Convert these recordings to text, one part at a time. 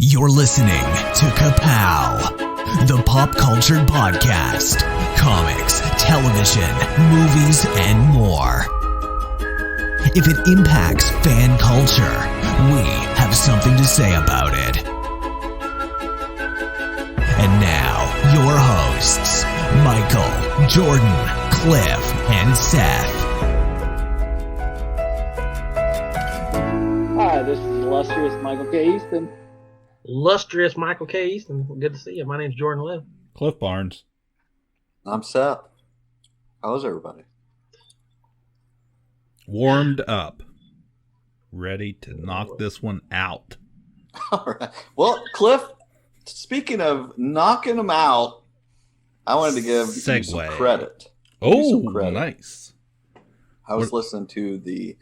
You're listening to Ka-Pow, the pop culture podcast. Comics, television, movies, and more. If it impacts fan culture, we have something to say about it. And now, your hosts, Michael, Jordan, Cliff, and Seth. Hi, this is illustrious Michael K. Easton. Illustrious Michael K. Easton. Good to see you. My name's Jordan Liv. Cliff Barnes. I'm Seth. How's everybody? Warmed up. Ready to knock this one out. All right. Well, Cliff, speaking of knocking them out, I wanted to give you some credit. Nice. I was listening to the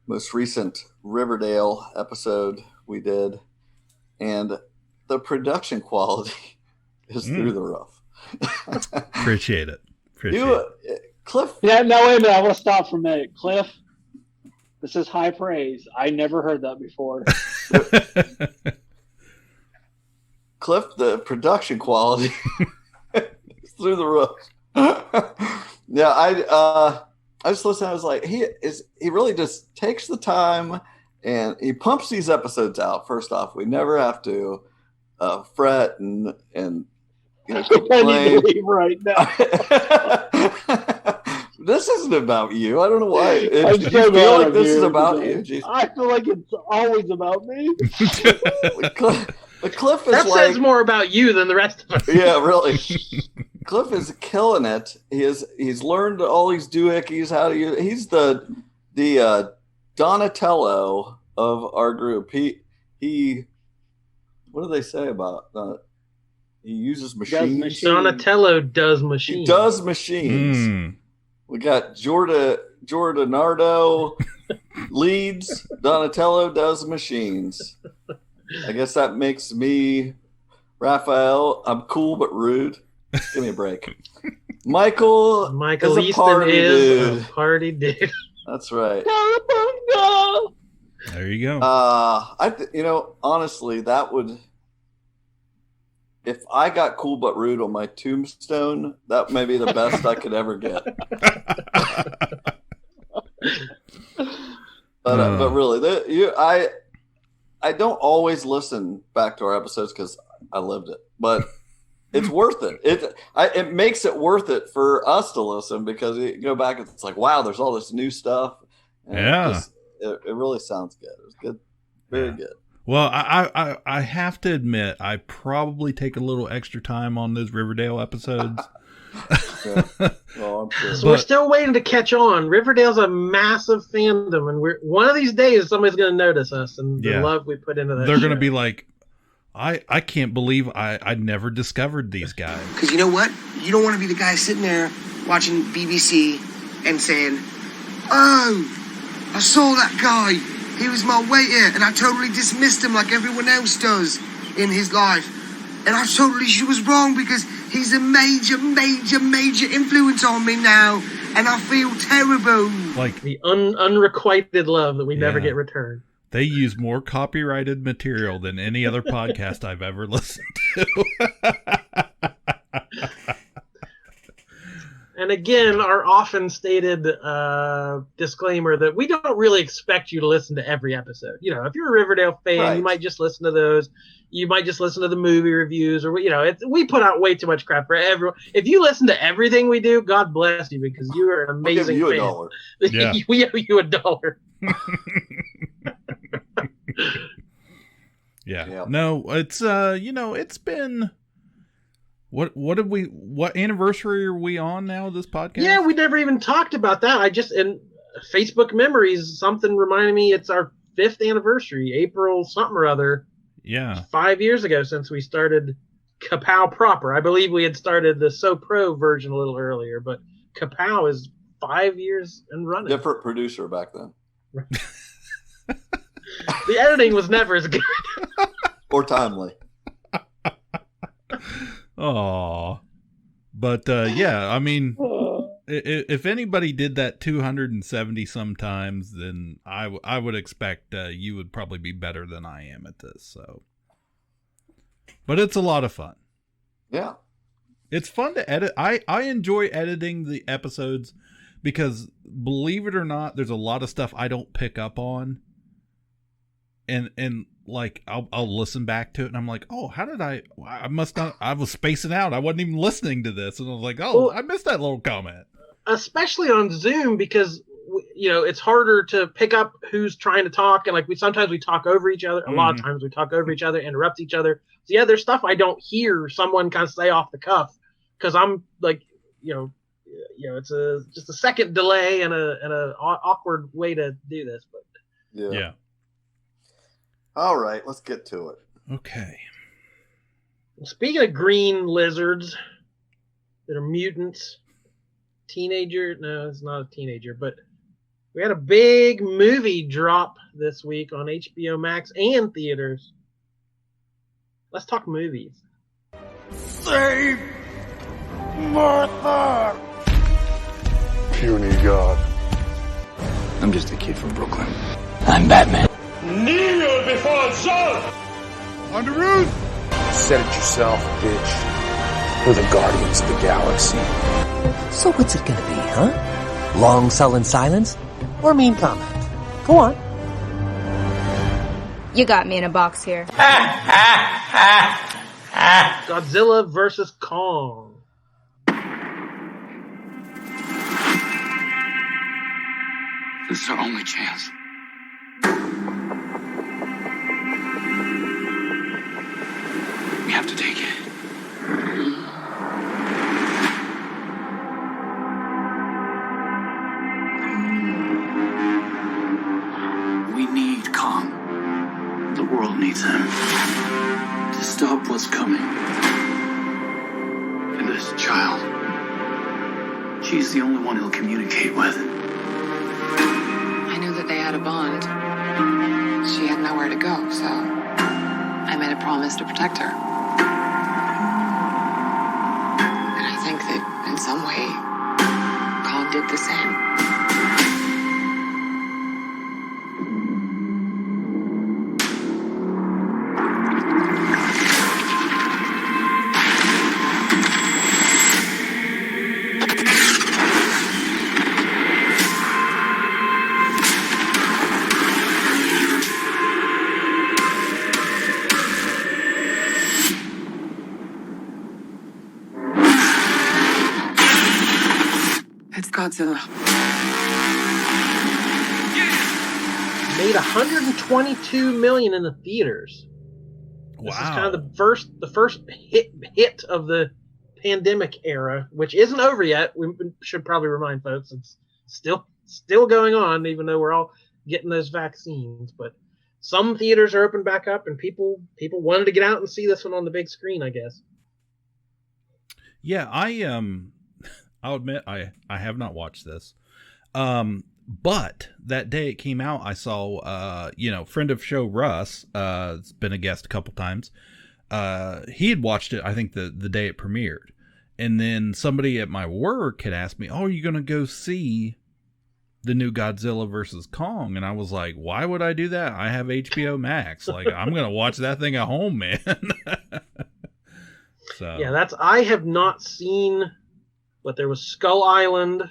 most recent Riverdale episode we did, and the production quality is through the roof. Appreciate it. Cliff. Yeah, no, wait a minute. I want to stop for a minute. Cliff, this is high praise. I never heard that before. Cliff, the production quality is through the roof. Yeah, I just listened. I was like, he really just takes the time and he pumps these episodes out. First off, we never have to fret and complain. I need to leave right now. This isn't about you. I don't know why. I You feel like this is about you. Jeez. I feel like it's always about me. Cliff is that says more about you than the rest of us. Yeah, really. Cliff is killing it. He's learned all these doohickeys, how to use. He's the Donatello of our group. He what do they say about he uses machines? Donatello does machines. He does machines. We got Jordanardo leads. Donatello does machines. I guess that makes me Raphael. I'm cool but rude. Give me a break. Michael is a Easton party is dude. a party dude. That's right. Cowabunga! There you go. Honestly, that would. If I got cool but rude on my tombstone, that may be the best I could ever get. But really, I don't always listen back to our episodes because I lived it, but it's worth it. It makes it worth it for us to listen because you go back and it's like, wow, there's all this new stuff. And it really sounds good. It was good, very good. Well, I have to admit, I probably take a little extra time on those Riverdale episodes. Well, I'm sure. So we're still waiting to catch on. Riverdale's a massive fandom, and one of these days somebody's going to notice us and the love we put into that. They're going to be like, I can't believe I never discovered these guys. Because you know what? You don't want to be the guy sitting there watching BBC and saying, "Oh, I saw that guy. He was my waiter, and I totally dismissed him like everyone else does in his life. And I totally was wrong because he's a major, major, major influence on me now, and I feel terrible." Like the unrequited love that we never get returned. They use more copyrighted material than any other podcast I've ever listened to. And again, our often stated disclaimer that we don't really expect you to listen to every episode. If you're a Riverdale fan, you might just listen to those. You might just listen to the movie reviews, or we put out way too much crap for everyone. If you listen to everything we do, God bless you because you are an amazing fan. $1. Yeah. We owe you $1. Yeah. No, it's it's been what anniversary are we on now, this podcast? Yeah, we never even talked about that. I just in Facebook memories, something reminded me it's our 5th anniversary, April something or other. Yeah. 5 years ago since we started Ka-Pow proper. I believe we had started the So Pro version a little earlier, but Ka-Pow is 5 years and running. Different producer back then. The editing was never as good. Or timely. Oh, but I mean, if anybody did that 270 sometimes, then I would expect you would probably be better than I am at this. So But it's a lot of fun. Yeah. It's fun to edit. I enjoy editing the episodes because, believe it or not, there's a lot of stuff I don't pick up on. And like, I'll listen back to it and I'm like, oh, how did I must not, I was spacing out. I wasn't even listening to this. And I was like, oh, I missed that little comment. Especially on Zoom, because it's harder to pick up who's trying to talk, and like sometimes we talk over each other. A lot of times we talk over each other, interrupt each other. So yeah, there's stuff I don't hear someone kind of say off the cuff because I'm like, it's just a second delay and a awkward way to do this. But yeah. All right, let's get to it. Okay. Well, speaking of green lizards that are mutants, no, it's not a teenager, but we had a big movie drop this week on HBO Max and theaters. Let's talk movies. Save Martha! Puny God. I'm just a kid from Brooklyn. I'm Batman. Kneel before Zod! On the roof! Said it yourself, bitch. We're the Guardians of the Galaxy. So what's it gonna be, huh? Long sullen silence? Or mean comment? Go on. You got me in a box here. Godzilla versus Kong. This is our only chance. We have to take it. We need Kong. The world needs him to stop what's coming. And this child, she's the only one he'll communicate with. I knew that they had a bond. She had nowhere to go, so I made a promise to protect her. And I think that in some way, Kong did the same. Godzilla. Made $122 million in the theaters. Wow. This is kind of the first hit of the pandemic era, which isn't over yet. We should probably remind folks it's still going on, even though we're all getting those vaccines. But some theaters are open back up, and people wanted to get out and see this one on the big screen, I guess. Yeah, I'll admit I have not watched this. But that day it came out, I saw, friend of show Russ, has been a guest a couple times. He had watched it, I think the day it premiered. And then somebody at my work had asked me, oh, are you going to go see the new Godzilla versus Kong? And I was like, why would I do that? I have HBO Max. Like, I'm going to watch that thing at home, man. So yeah, I have not seen. But there was Skull Island,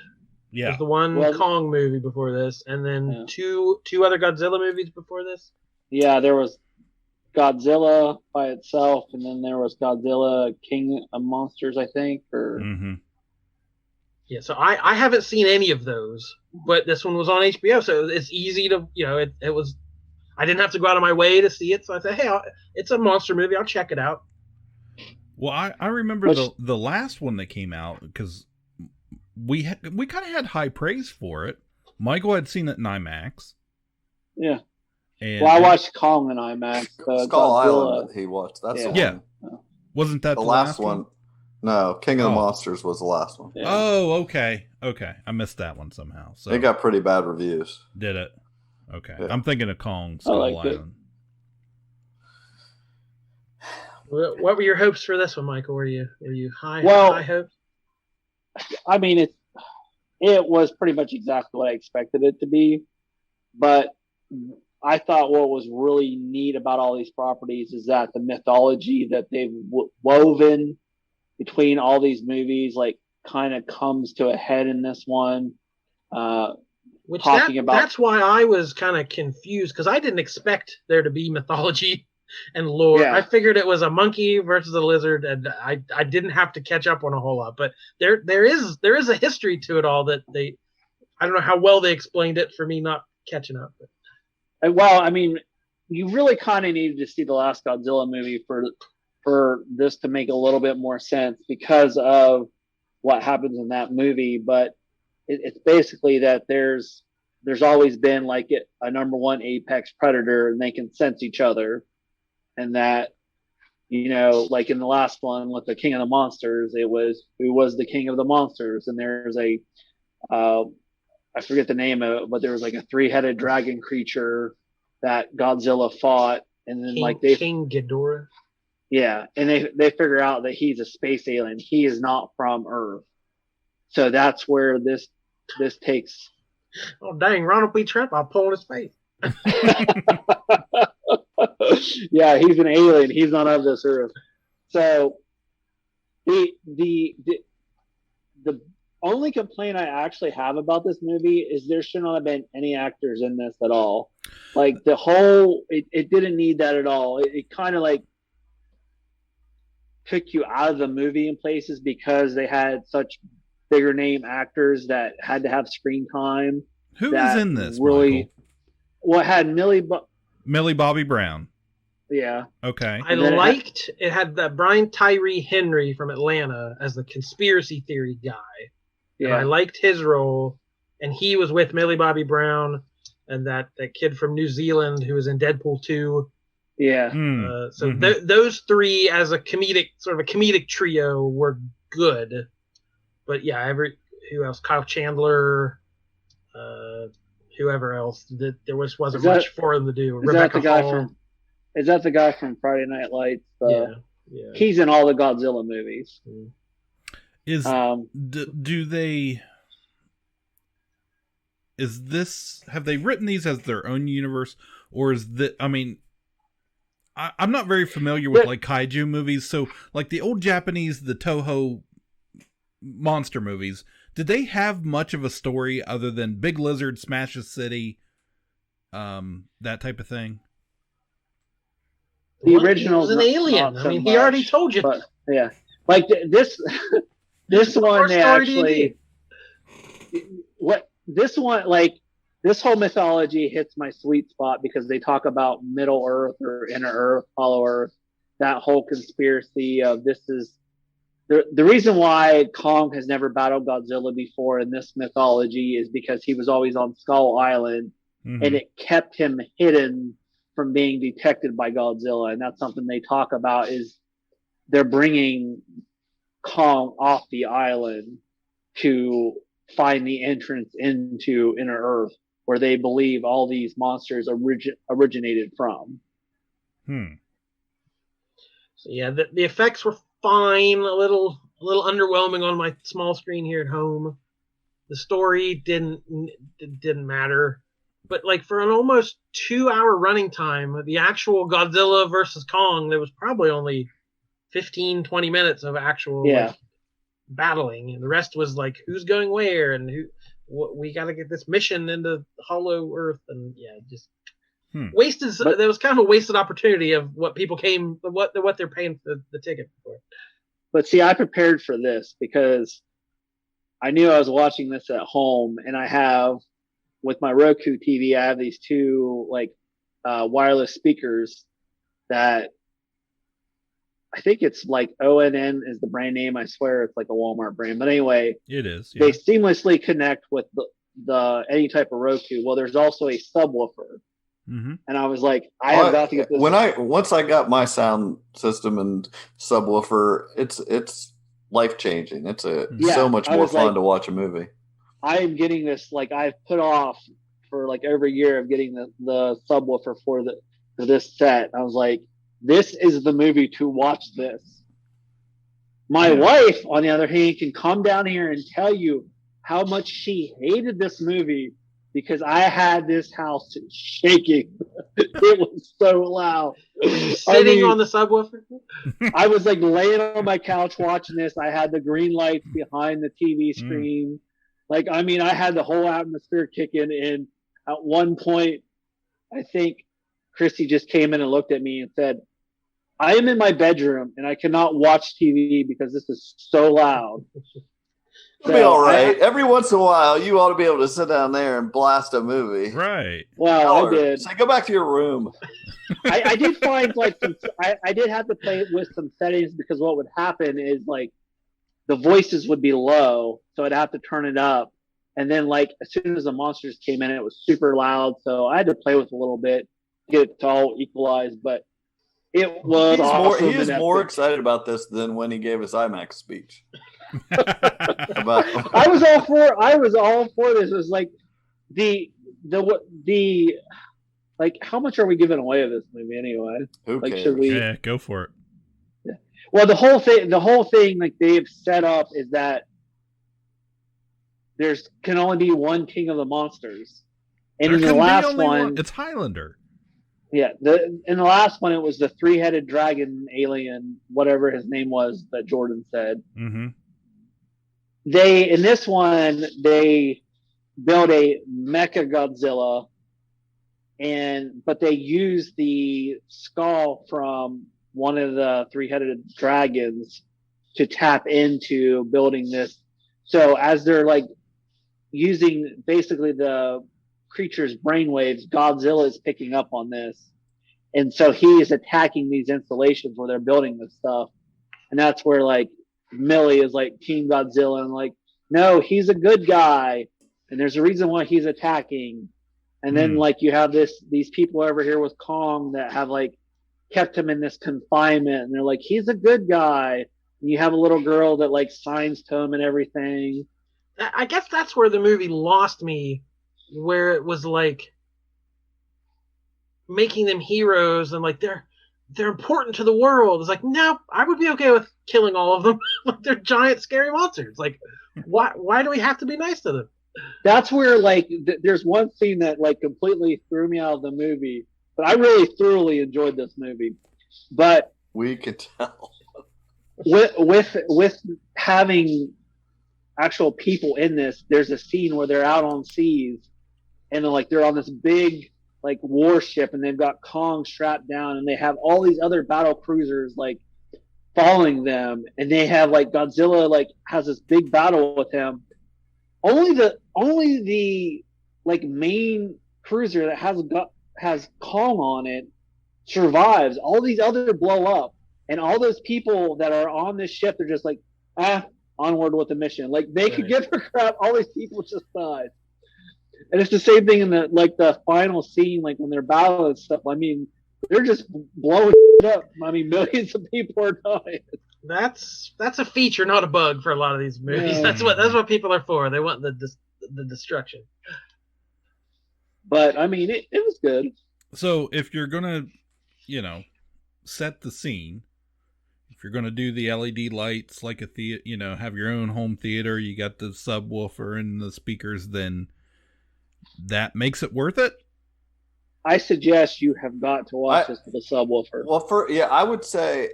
was the one Kong movie before this, and then two other Godzilla movies before this. Yeah, there was Godzilla by itself, and then there was Godzilla King of Monsters, I think. Yeah, so I haven't seen any of those, but this one was on HBO, so it's easy to, it was. I didn't have to go out of my way to see it, so I said, hey, it's a monster movie, I'll check it out. Well, I remember the last one that came out because we kind of had high praise for it. Michael had seen it in IMAX. Yeah. And I watched Kong in IMAX. Skull Island he watched. That's the one. Yeah. Wasn't that the last one? No, King of the Monsters was the last one. Yeah. Oh, okay. I missed that one somehow. So it got pretty bad reviews. Did it? Okay. Yeah. Yeah. I'm thinking of Kong Skull Island. What were your hopes for this one, Michael? Were you high hopes? I mean, it was pretty much exactly what I expected it to be, but I thought what was really neat about all these properties is that the mythology that they've woven between all these movies, like, kind of comes to a head in this one. That's why I was kind of confused, because I didn't expect there to be mythology and lore. Yeah. I figured it was a monkey versus a lizard, and I didn't have to catch up on a whole lot. But there is a history to it all that I don't know how well they explained it for me not catching up. Well, I mean, you really kind of needed to see the last Godzilla movie for this to make a little bit more sense because of what happens in that movie. But it's basically that there's always been like a number one apex predator, and they can sense each other, and that, you know, like in the last one with the King of the Monsters, who was the King of the Monsters, and there's I forget the name of it, but there was like a 3-headed dragon creature that Godzilla fought, and then King Ghidorah. Yeah, and they figure out that he's a space alien. He is not from Earth. So that's where this takes. Oh dang, Ronald B. Trump! I'll pull his face. Yeah, he's an alien. He's not of this Earth. So the only complaint I actually have about this movie is there should not have been any actors in this at all. Like it didn't need that at all. It kind of like took you out of the movie in places because they had such bigger name actors that had to have screen time. Who was in this? Really, Michael? Well, it had Millie Bobby Brown. Yeah. Okay. I liked it had the Brian Tyree Henry from Atlanta as the conspiracy theory guy. Yeah. And I liked his role, and he was with Millie Bobby Brown and that kid from New Zealand who was in Deadpool 2. Yeah. Those three as a comedic trio were good. But yeah, who else? Kyle Chandler, whoever else. There wasn't much for them to do. Rebecca Hall. Is that the guy from Friday Night Lights? Yeah. He's in all the Godzilla movies. Have they written these as their own universe, or is that, I mean, I'm not very familiar with like kaiju movies, so like the old Japanese, the Toho monster movies, did they have much of a story other than big lizard smashes city, that type of thing? The original was an alien. I mean, he already told you. But, yeah, like this one they actually this whole mythology hits my sweet spot because they talk about Middle Earth or Inner Earth, Hollow Earth, that whole conspiracy of this is the reason why Kong has never battled Godzilla before in this mythology is because he was always on Skull Island, and it kept him hidden from being detected by Godzilla. And that's something they talk about is they're bringing Kong off the island to find the entrance into Inner Earth, where they believe all these monsters originated from. So yeah, the effects were fine, a little underwhelming on my small screen here at home. The story didn't matter. But like for an almost 2-hour running time, the actual Godzilla versus Kong, there was probably only 15-20 minutes of actual battling, and the rest was like who's going where and we got to get this mission into Hollow Earth, and just wasted. There was kind of a wasted opportunity of what people what they're paying for the ticket for. But see, I prepared for this because I knew I was watching this at home, and I have. With my Roku TV, I have these two wireless speakers that I think it's like ONN is the brand name. I swear it's like a Walmart brand. But anyway, it is. Yeah. They seamlessly connect with the any type of Roku. Well, there's also a subwoofer. And I was like, I have got to get this. Once I got my sound system and subwoofer, it's life changing. It's so much more fun to watch a movie. I am getting this, I've put off for over a year of getting the subwoofer for this set. I was like, this is the movie to watch this. My wife, on the other hand, can come down here and tell you how much she hated this movie because I had this house shaking. It was so loud. Sitting on the subwoofer? I was like laying on my couch watching this. I had the green lights behind the TV screen. Like, I mean, I had the whole atmosphere kicking in. At one point, I think Christy just came in and looked at me and said, I am in my bedroom and I cannot watch TV because this is so loud. It'll be all right. Every once in a while, you ought to be able to sit down there and blast a movie. Right. Well, I did. Say, go back to your room. I did find like I did have to play it with some settings because what would happen is like the voices would be low, so I'd have to turn it up. And then like as soon as the monsters came in, it was super loud, so I had to play with it a little bit to get it to all equalized. But it was awesome. He is more excited about this than when he gave his IMAX speech. I was all for this. It was like the like, how much are we giving away of this movie anyway? Who like, cares? Should we? Yeah, go for it. Yeah. Well, the whole thing, like they've set up is that there's can only be one king of the monsters, and in the last one, it's Highlander. Yeah, in the last one, it was the 3-headed dragon alien, whatever his name was that Jordan said. Mm-hmm. In this one, they built a Mecha Godzilla, but they used the skull from one of the 3-headed dragons to tap into building this. So as they're like using basically the creature's brainwaves, Godzilla is picking up on this. And so he is attacking these installations where they're building this stuff. And that's where like Millie is like Team Godzilla and like, no, he's a good guy. And there's a reason why he's attacking. And then like you have these people over here with Kong that have like kept him in this confinement. And they're like, he's a good guy. And you have a little girl that like signs to him and everything. I guess that's where the movie lost me, where it was like making them heroes and like they're important to the world. It's like, no, I would be okay with killing all of them. Like they're giant scary monsters. Like why do we have to be nice to them? That's where like there's one scene that like completely threw me out of the movie, but I really thoroughly enjoyed this movie. But we could tell with having actual people in this, there's a scene where they're out on seas and they're on this big like warship and they've got Kong strapped down and they have all these other battle cruisers like following them, and they have like Godzilla like has this big battle with him. Only the like main cruiser that has Kong on it survives. All these other blow up, and all those people that are on this ship, they're just like, onward with the mission. Like they could give a crap. All these people just died. And it's the same thing in the final scene, like when they're battling and stuff. I mean, they're just blowing up. I mean, millions of people are dying. That's a feature, not a bug, for a lot of these movies. That's what people are for. They want the destruction. But I mean, it was good. So if you're gonna, set the scene, if you're gonna do the LED lights like a theater, have your own home theater, you got the subwoofer and the speakers, then that makes it worth it. I suggest you have got to watch this with a subwoofer. Well, I would say.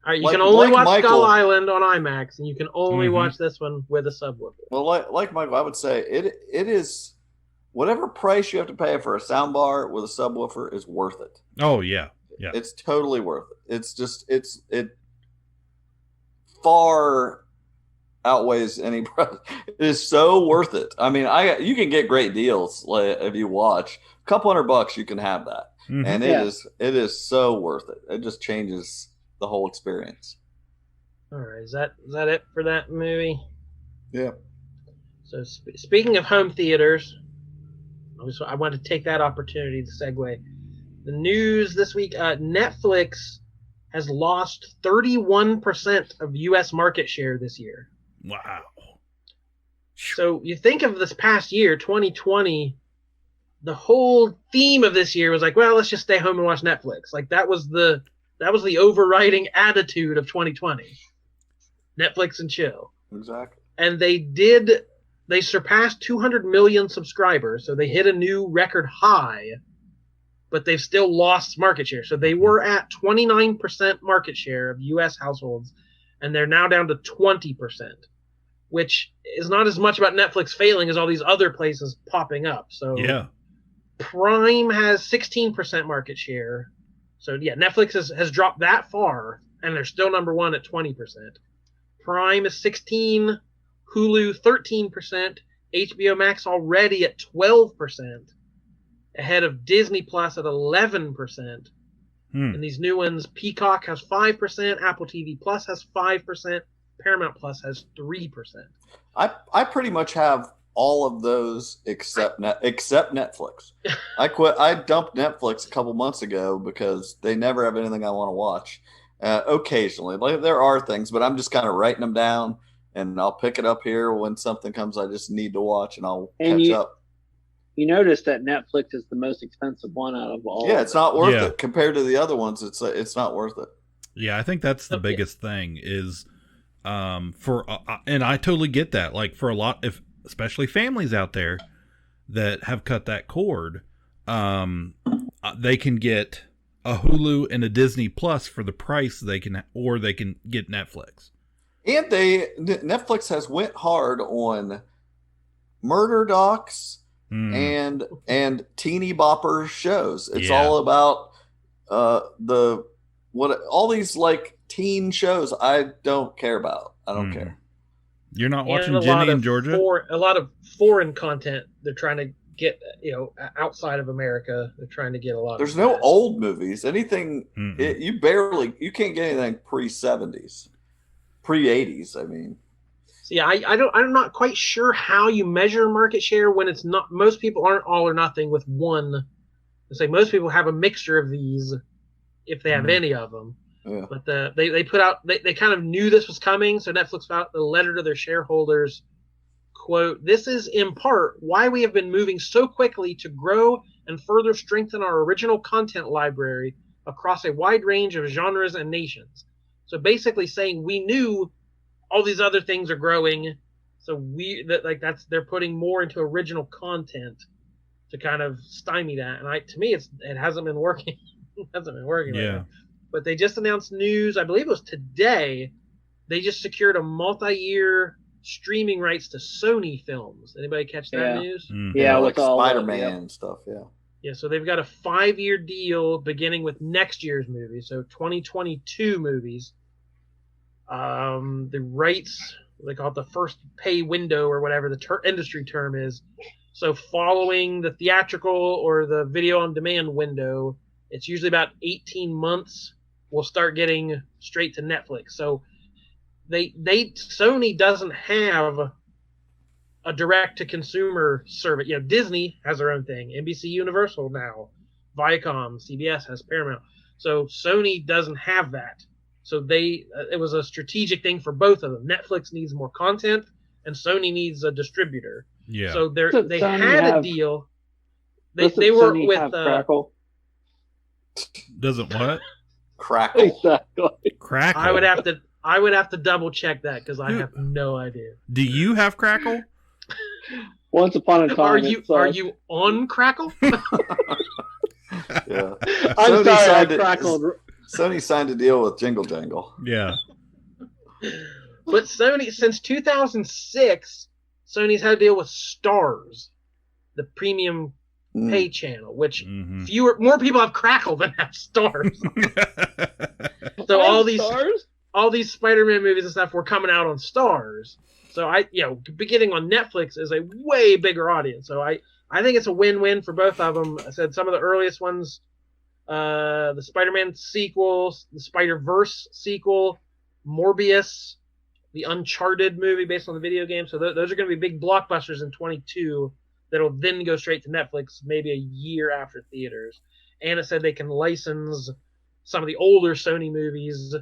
All right, you can only watch Skull Island on IMAX, and you can only watch this one with a subwoofer. Well, like Michael, I would say it is whatever price you have to pay for a soundbar with a subwoofer is worth it. Oh yeah, yeah, it's totally worth it. It's just it far outweighs any price. It is so worth it. I mean, you can get great deals if you watch a couple $100, you can have that, and it is so worth it. It just changes the whole experience. All right, is that it for that movie? Yeah. So speaking of home theaters, I want to take that opportunity to segue. The news this week: Netflix has lost 31% of U.S. market share this year. Wow. So you think of this past year, 2020. The whole theme of this year was like, well, let's just stay home and watch Netflix. Like that was the overriding attitude of 2020. Netflix and chill. Exactly. And they did They surpassed 200 million subscribers, so they hit a new record high, but they've still lost market share. So they were at 29% market share of U.S. households, and they're now down to 20%, which is not as much about Netflix failing as all these other places popping up. So Yeah. Prime has 16% market share. So yeah, Netflix has dropped that far, and they're still number one at 20%. Prime is 16%, Hulu 13%, HBO Max already at 12%, ahead of Disney Plus at 11%. And these new ones, Peacock has 5%, Apple TV Plus has 5%, Paramount Plus has 3%. I pretty much have all of those except Netflix. I dumped Netflix a couple months ago because they never have anything I want to watch. Occasionally, like there are things, but I'm just kind of writing them down, and I'll pick it up here when something comes I just need to watch, and I'll catch up. You notice that Netflix is the most expensive one out of all. Yeah, it's not worth it compared to the other ones. It's not worth it. Yeah, I think that's the biggest thing is for and I totally get that. Like for a lot, especially families out there that have cut that cord, they can get a Hulu and a Disney Plus for the price they can get Netflix. And Netflix has went hard on murder docs and teeny bopper shows. It's all about all these like teen shows I don't care about. I don't care. You're not watching Ginny and Georgia? A lot of foreign content they're trying to get, outside of America. They're trying to get a lot. There's no old movies. Anything you can't get anything pre-70s, pre-80s. I mean, yeah, I'm not quite sure how you measure market share when it's not. Most people aren't all or nothing with one. It's like most people have a mixture of these, if they have any of them. Yeah. But they put out they kind of knew this was coming, so Netflix put out the letter to their shareholders. Quote, "This is in part why we have been moving so quickly to grow and further strengthen our original content library across a wide range of genres and nations." So basically saying we knew all these other things are growing, so they're putting more into original content to kind of stymie that. And to me it hasn't been working. It hasn't been working. Yeah. Right. But they just announced news, I believe it was today, they just secured a multi-year streaming rights to Sony films. Anybody catch that news? Yeah, like with all Spider-Man and stuff, Yeah, so they've got a 5-year deal beginning with next year's movie, so 2022 movies. The rights, they call it the first pay window or whatever the industry term is. So following the theatrical or the video on demand window, it's usually about 18 months. We'll start getting straight to Netflix. So Sony doesn't have a direct to consumer service. Disney has their own thing. NBC Universal now, Viacom, CBS has Paramount. So Sony doesn't have that. So it was a strategic thing for both of them. Netflix needs more content, and Sony needs a distributor. Yeah. So they had a deal. They were Sony with Crackle. Doesn't what? Crackle. Exactly. Crackle. I would have to double check that because I have no idea. Do you have Crackle? Once upon a time. Are you on Crackle? Yeah. I'm sorry, I crackled. Sony signed a deal with Jingle Jangle. Yeah. But Sony, since 2006, Sony's had a deal with Starz, the premium pay channel, which more people have Crackle than have Starz. So all these Spider-Man movies and stuff were coming out on Starz. So beginning on Netflix is a way bigger audience. So I think it's a win-win for both of them. I said some of the earliest ones, the Spider-Man sequels, the Spider-Verse sequel, Morbius, the Uncharted movie based on the video game. So those are going to be big blockbusters in 2022 that'll then go straight to Netflix maybe a year after theaters. And it said they can license some of the older Sony movies,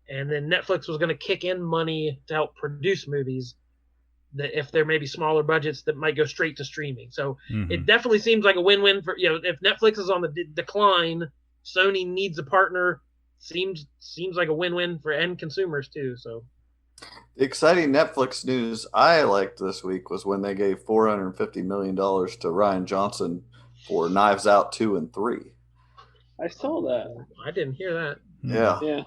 and then Netflix was going to kick in money to help produce movies that if there may be smaller budgets that might go straight to streaming. So it definitely seems like a win-win for, if Netflix is on the decline, Sony needs a partner. Seems like a win-win for end consumers too. So The exciting Netflix news I liked this week was when they gave $450 million to Ryan Johnson for Knives Out 2 and 3. I saw that. I didn't hear that. Yeah. Yeah.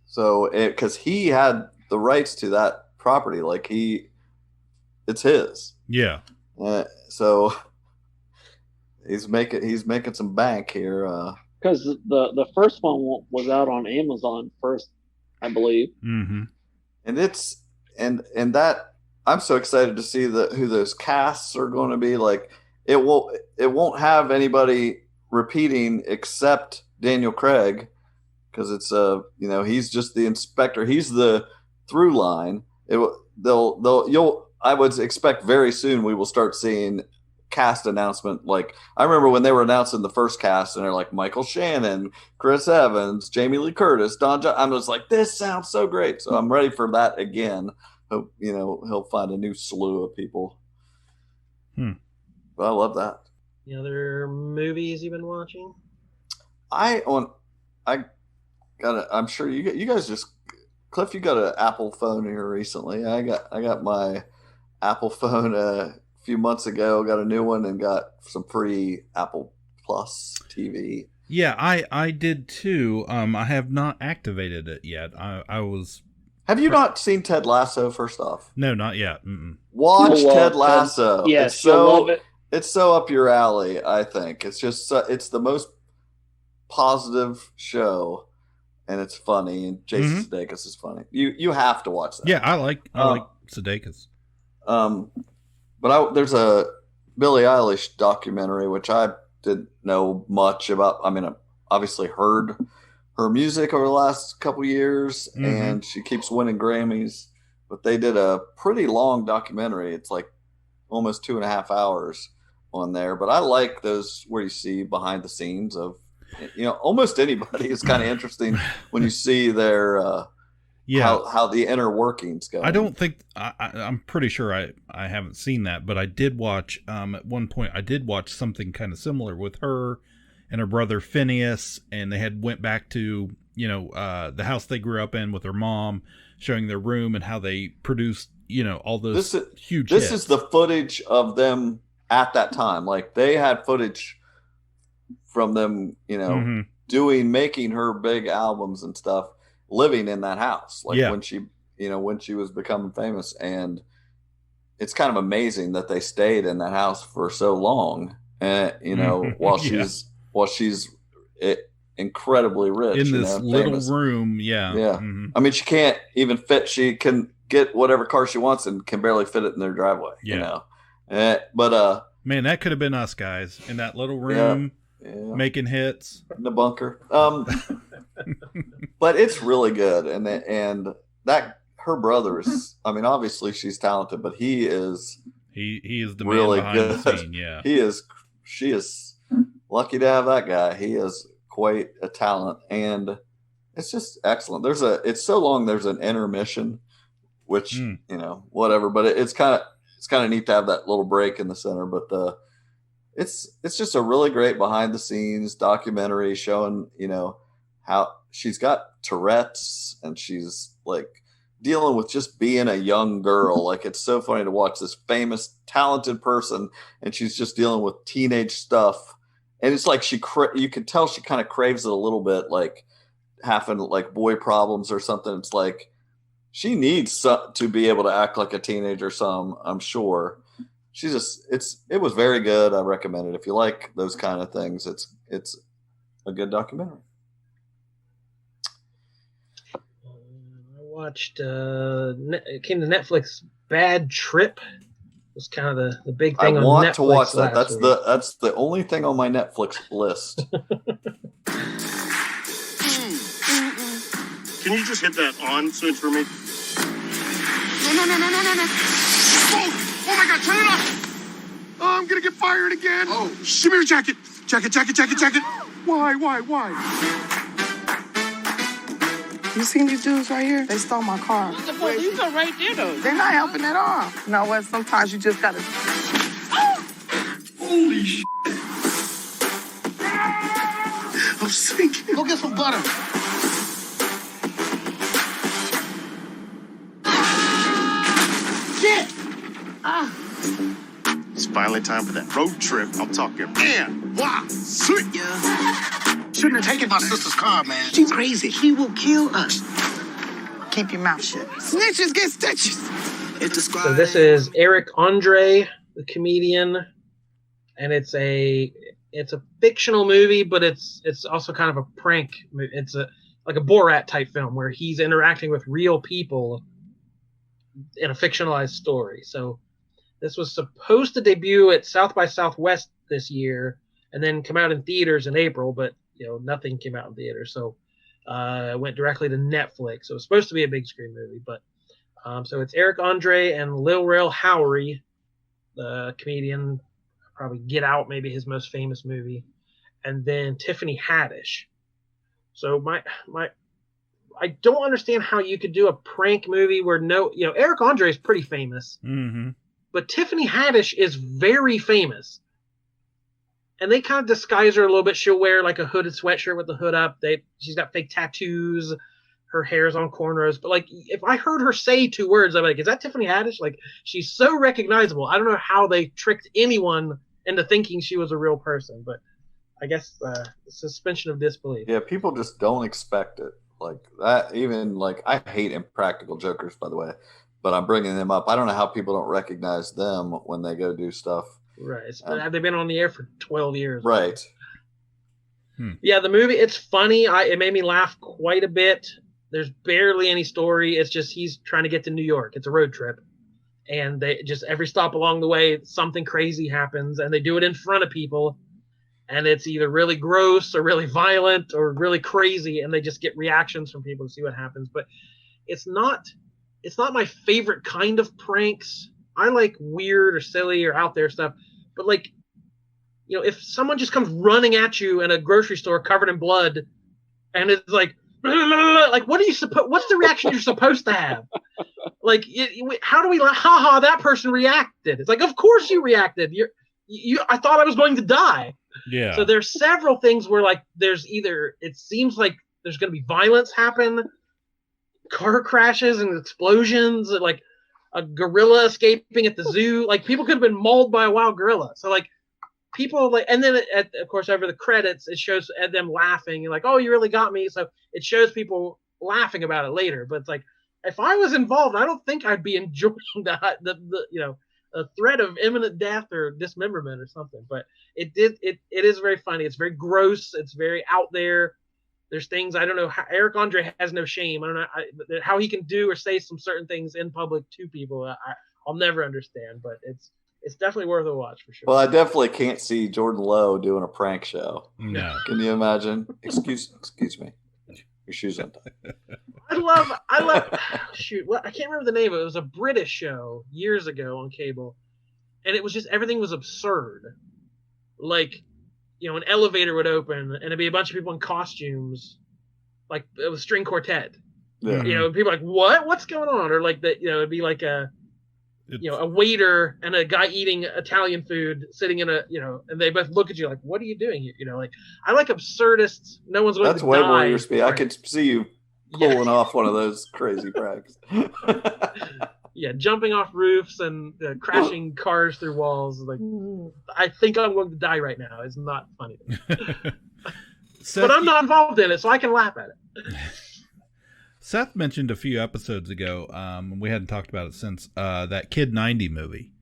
So, because he had the rights to that property, like it's his. Yeah. So he's making some bank here. Because the first one was out on Amazon first, I believe. Mm-hmm. And it's and that I'm so excited to see who those casts are going to be. Like it won't have anybody repeating except Daniel Craig, because it's he's just the inspector. He's the through line. I would expect very soon we will start seeing cast announcement. Like I remember when they were announcing the first cast and they're like Michael Shannon, Chris Evans, Jamie Lee Curtis, Don John. I'm just like, this sounds so great. So I'm ready for that again. Hope he'll find a new slew of people. But I love that. Any other movies you've been watching? I'm sure you guys just, Cliff, you got an Apple phone here recently. I got my Apple phone a few months ago, got a new one and got some free Apple Plus TV. Yeah, I did too. I have not activated it yet. I was. Have you not seen Ted Lasso? First off, no, not yet. Watch Ted Lasso. Yes, you'll love it. It's so up your alley. I think it's just it's the most positive show, and it's funny. And Jason Sudeikis is funny. You have to watch that. Yeah, I like Sudeikis. But there's a Billie Eilish documentary, which I didn't know much about. I mean, I obviously heard her music over the last couple years, and she keeps winning Grammys. But they did a pretty long documentary. It's like almost 2.5 hours on there. But I like those where you see behind the scenes of, almost anybody. It's kind of interesting when you see their how the inner workings go. I don't think I'm pretty sure I haven't seen that, but I did watch at one point. I did watch something kind of similar with her and her brother Phineas, and they went back to the house they grew up in with her mom, showing their room and how they produced all those huge. This hits. is the footage of them at that time. Like they had footage from them, making her big albums and stuff, living in that house, like when she was becoming famous. And it's kind of amazing that they stayed in that house for so long, while she's incredibly rich in this little famous room. I mean, she can't even fit. She can get whatever car she wants and can barely fit it in their driveway. But man, that could have been us guys in that little room making hits in the bunker. But it's really good, and that her brother is. I mean, obviously she's talented, but he is the really man behind good. the scene. Yeah, She is lucky to have that guy. He is quite a talent, and it's just excellent. It's so long. There's an intermission, which whatever. But it's kind of neat to have that little break in the center. But it's just a really great behind the scenes documentary showing how she's got Tourette's and she's like dealing with just being a young girl. Like it's so funny to watch this famous, talented person, and she's just dealing with teenage stuff. And it's like you can tell she kind of craves it a little bit, like having like boy problems or something. It's like she needs to be able to act like a teenager. I'm sure. It was very good. I recommend it if you like those kind of things. It's a good documentary. I watched. It came to Netflix. Bad Trip was kind of the big thing. I want to watch that. That's the only thing on my Netflix list. Can you just hit that on switch for me? No. Oh my God, turn it off! Oh, I'm gonna get fired again. Oh, give me your jacket. Jacket. Why? You seen these dudes right here? They stole my car. The police are right there, though. They're not helping at all. You know what? Sometimes you just gotta... Holy shit. I'm sinking. Go get some butter. finally time for that road trip. I'm talking NYC. Yeah. Shouldn't have taken my sister's car, man. She's crazy. He will kill us. Keep your mouth shut. Snitches get stitches. So this is Eric Andre, the comedian, and it's a fictional movie, but it's also kind of a prank. It's like a Borat type film where he's interacting with real people in a fictionalized story. So this was supposed to debut at South by Southwest this year and then come out in theaters in April, but nothing came out in theaters. So it went directly to Netflix. So it was supposed to be a big screen movie, but so it's Eric Andre and Lil Rel Howery, the comedian, probably Get Out, maybe his most famous movie, and then Tiffany Haddish. So I don't understand how you could do a prank movie where Eric Andre is pretty famous, but Tiffany Haddish is very famous, and they kind of disguise her a little bit. She'll wear like a hooded sweatshirt with the hood up. She's got fake tattoos. Her hair's on cornrows, but like if I heard her say two words, I'm like, is that Tiffany Haddish? Like she's so recognizable. I don't know how they tricked anyone into thinking she was a real person, but I guess suspension of disbelief. Yeah, people just don't expect it like that. Even like I hate Impractical Jokers, by the way, but I'm bringing them up. I don't know how people don't recognize them when they go do stuff. Right. They've been on the air for 12 years. Right. Yeah, the movie, it's funny. It made me laugh quite a bit. There's barely any story. It's just he's trying to get to New York. It's a road trip. And they just every stop along the way, something crazy happens, and they do it in front of people. And it's either really gross or really violent or really crazy, and they just get reactions from people to see what happens. But it's not my favorite kind of pranks. I like weird or silly or out there stuff. But like, if someone just comes running at you in a grocery store covered in blood, and it's like what what's the reaction you're supposed to have? Like, how do we haha, that person reacted? It's like, of course you reacted. I thought I was going to die. Yeah. So there's several things where like it seems like there's going to be violence happen, car crashes and explosions, like a gorilla escaping at the zoo. Like people could have been mauled by a wild gorilla. So like people like, and then of course over the credits it shows them laughing and like, oh, you really got me. So it shows people laughing about it later. But it's like, if I was involved, I don't think I'd be enjoying the a threat of imminent death or dismemberment or something. But it is very funny. It's very gross. It's very out there. There's things I don't know how Eric Andre has no shame. I don't know how he can do or say some certain things in public to people. I'll never understand, but it's definitely worth a watch for sure. Well, I definitely can't see Jordan Lowe doing a prank show. No. Can you imagine? Excuse me. Your shoes untied. I love shoot, I can't remember the name of it. It was a British show years ago on cable. And it was just everything was absurd. Like, an elevator would open and it'd be a bunch of people in costumes. Like it was string quartet. Yeah. People are like, what? What's going on? Or like that, it'd be like a waiter and a guy eating Italian food sitting in and they both look at you like, what are you doing here? Like I like absurdists. No one's going to die. That's way more your speed. I could see you pulling off one of those crazy pranks. Yeah, jumping off roofs and crashing cars through walls. Like, I think I'm going to die right now. It's not funny. But I'm not involved in it, so I can laugh at it. Seth mentioned a few episodes ago, we hadn't talked about it since, that Kid 90 movie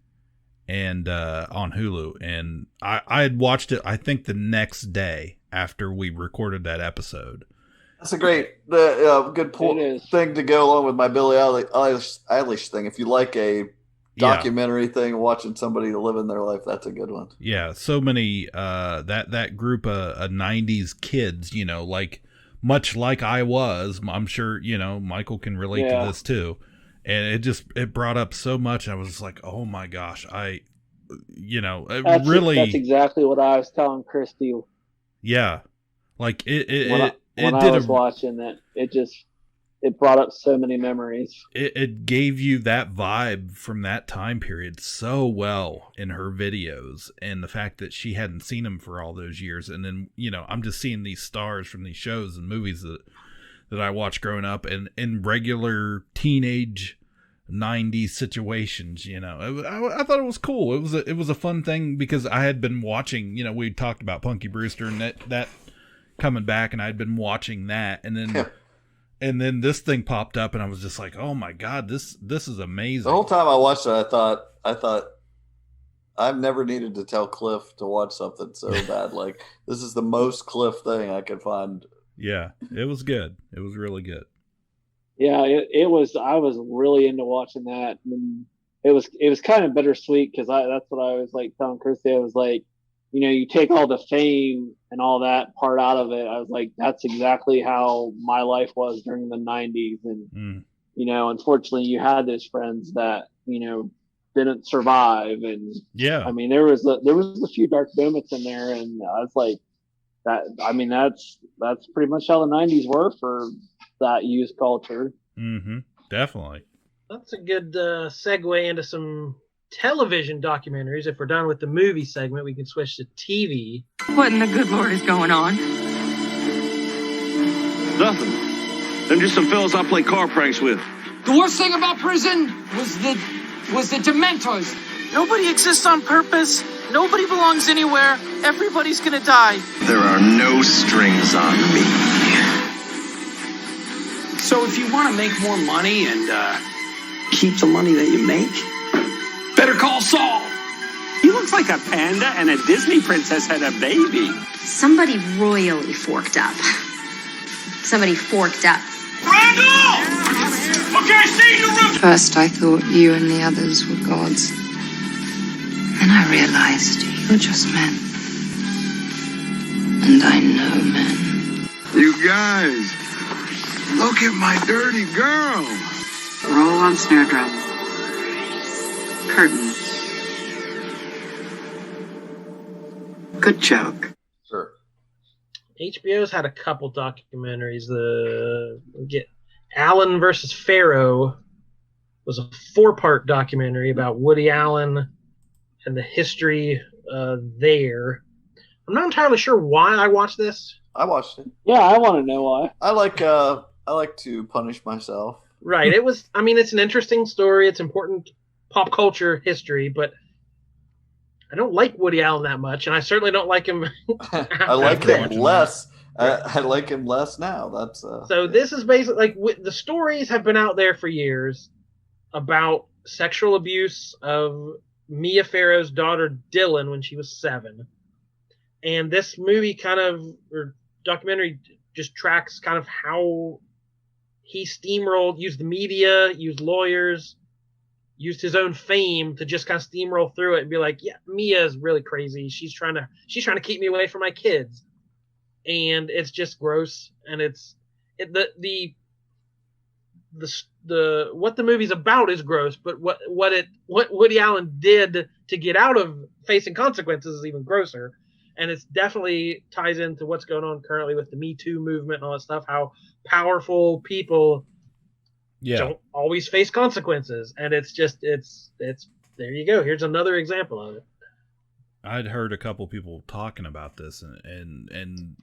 and on Hulu. And I had watched it, I think, the next day after we recorded that episode. That's a great, good thing to go along with my Billie Eilish thing. If you like a documentary thing, watching somebody living their life, that's a good one. Yeah, so many, that group of 90s kids, like, much like I was, I'm sure, Michael can relate to this too. And it brought up so much. I was like, oh my gosh, that's exactly what I was telling Christy. Yeah. Like when I was watching that, it brought up so many memories. It gave you that vibe from that time period so well in her videos, and the fact that she hadn't seen him for all those years. And then, I'm just seeing these stars from these shows and movies that I watched growing up and in regular teenage 90s situations, you know. I thought it was cool. It was a fun thing because I had been watching, you know, we talked about Punky Brewster and that coming back, and I'd been watching that, and then this thing popped up, and I was just like, oh my God, this is amazing. The whole time I watched it, I thought I've never needed to tell Cliff to watch something so bad. Like, this is the most Cliff thing I could find. Yeah, it was good. It was really good. Yeah, it was. I was really into watching that. And it was kind of bittersweet because that's what I was like telling Christy. I was like, you know, you take all the fame and all that part out of it. I was like, that's exactly how my life was during the 90s. And, you know, unfortunately, you had those friends that, you know, didn't survive. And yeah, I mean, there was a few dark moments in there, and I was like, that. I mean, that's pretty much how the 90s were for that youth culture. Mm-hmm. Definitely. That's a good segue into some television documentaries. If we're done with the movie segment, we can switch to TV. What in the good Lord is going on? Nothing. Them just some fellas I play car pranks with. The worst thing about prison was the Dementors. Nobody exists on purpose. Nobody belongs anywhere. Everybody's gonna die. There are no strings on me. So if you want to make more money and keep the money that you make, better call Saul. He looks like a panda and a Disney princess had a baby. Somebody royally forked up. Somebody forked up. Randall! Okay, see you, roof! First, I thought you and the others were gods. Then I realized you're just men. And I know men. You guys, look at my dirty girl. Roll on snare drum. Curtain. Good joke. Sure. HBO's had a couple documentaries. Get Allen versus Farrow was a 4-part documentary about Woody Allen and the history there. I'm not entirely sure why I watched this. I watched it. Yeah, I want to know why. I like to punish myself. Right. It was. I mean, it's an interesting story. It's important pop culture history, but I don't like Woody Allen that much, and I certainly don't like him. I like him less. I like him less now. That's so. This is basically like the stories have been out there for years about sexual abuse of Mia Farrow's daughter Dylan when she was 7, and this movie or documentary just tracks kind of how he steamrolled, used the media, used lawyers, used his own fame to just kind of steamroll through it and be like, yeah, Mia is really crazy. She's trying to keep me away from my kids. And it's just gross. And what the movie's about is gross, but what Woody Allen did to get out of facing consequences is even grosser. And it's definitely ties into what's going on currently with the Me Too movement and all that stuff, how powerful people don't always face consequences. And it's there you go. Here's another example of it. I'd heard a couple people talking about this, and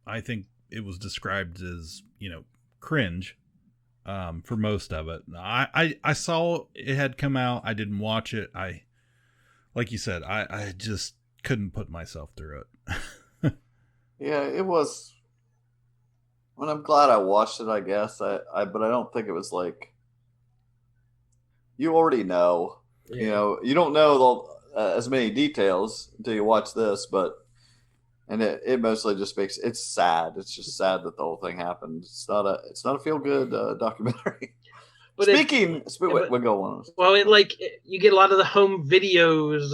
I think it was described as, you know, cringe for most of it. I saw it had come out. I didn't watch it. Like you said, I just couldn't put myself through it. Yeah, it was. Well, I'm glad I watched it, I guess. But I don't think it was like, you already know. Yeah. You know, you don't know as many details until you watch this, and it mostly just it's sad. It's just sad that the whole thing happened. It's not a feel good documentary. But we'll go on. Well, you get a lot of the home videos,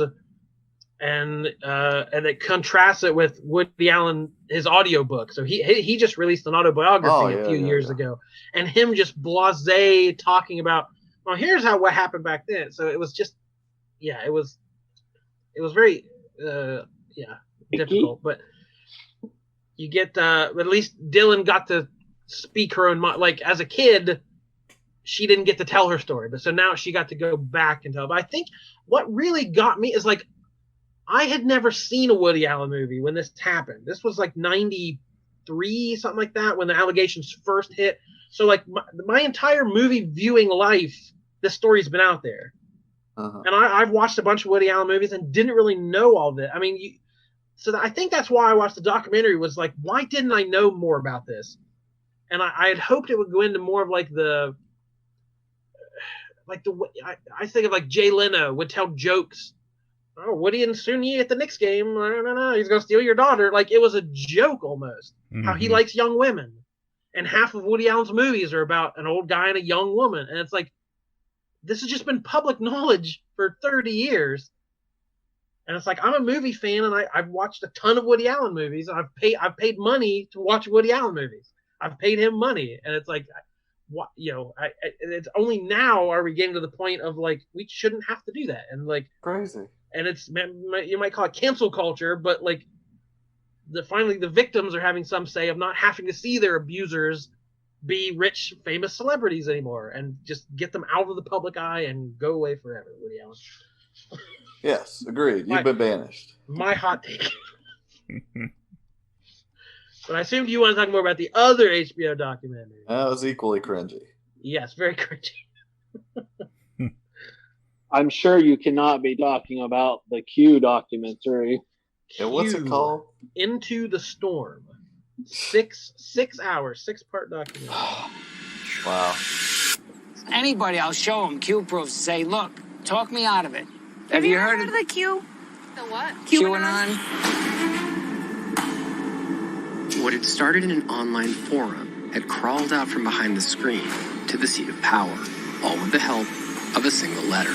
and it contrasts it with Woody Allen, his audiobook. So he just released an autobiography a few years ago, and him just blasé talking about, well, here's what happened back then. So it was just, it was very difficult. But you get at least Dylan got to speak her own mind. Like, as a kid, she didn't get to tell her story, but so now she got to go back and tell. But I think what really got me is, like, I had never seen a Woody Allen movie when this happened. This was like 93, something like that, when the allegations first hit. So like my entire movie viewing life this story's been out there. And I've watched a bunch of Woody Allen movies and didn't really know all of it. I mean, I think that's why I watched the documentary, was like, why didn't I know more about this? And I had hoped it would go into more of like I think of like Jay Leno would tell jokes. Oh, Woody and Soon-Yi at the Knicks game. No, he's going to steal your daughter. Like, it was a joke almost. How he likes young women. And half of Woody Allen's movies are about an old guy and a young woman. And it's like, this has just been public knowledge for 30 years. And it's like, I'm a movie fan, and I've watched a ton of Woody Allen movies. I've paid money to watch Woody Allen movies. I've paid him money. And it's like, what, it's only now are we getting to the point of like, we shouldn't have to do that. And like, crazy. And it's, you might call it cancel culture, but like finally the victims are having some say of not having to see their abusers be rich, famous celebrities anymore, and just get them out of the public eye and go away forever, Woody Allen. Yes, agreed. You've been banished. My hot take. But I assumed you want to talk more about the other HBO documentary. That was equally cringy. Yes, very cringy. I'm sure you cannot be talking about the Q documentary. And what's it called? Into the Storm. 6 hours, 6-part documentary. Wow. Anybody I'll show them Q proofs and say, look, talk me out of it. Have you heard of the Q? The what? QAnon? What had started in an online forum had crawled out from behind the screen to the seat of power, all with the help of a single letter.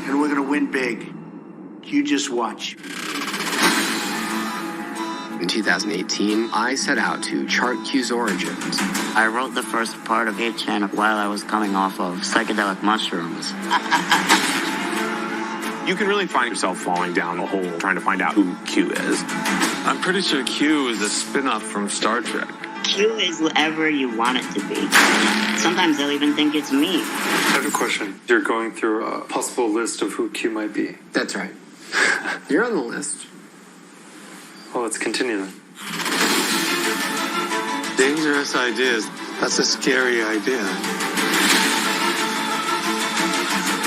And we're going to win big. You just watch. In 2018, I set out to chart Q's origins. I wrote the first part of 8chan while I was coming off of psychedelic mushrooms. You can really find yourself falling down a hole trying to find out who Q is. I'm pretty sure Q is a spin-off from Star Trek. Q is whatever you want it to be. Sometimes they'll even think it's me. I have a question. You're going through a possible list of who Q might be. That's right. You're on the list. Well, let's continue then. Dangerous ideas. That's a scary idea.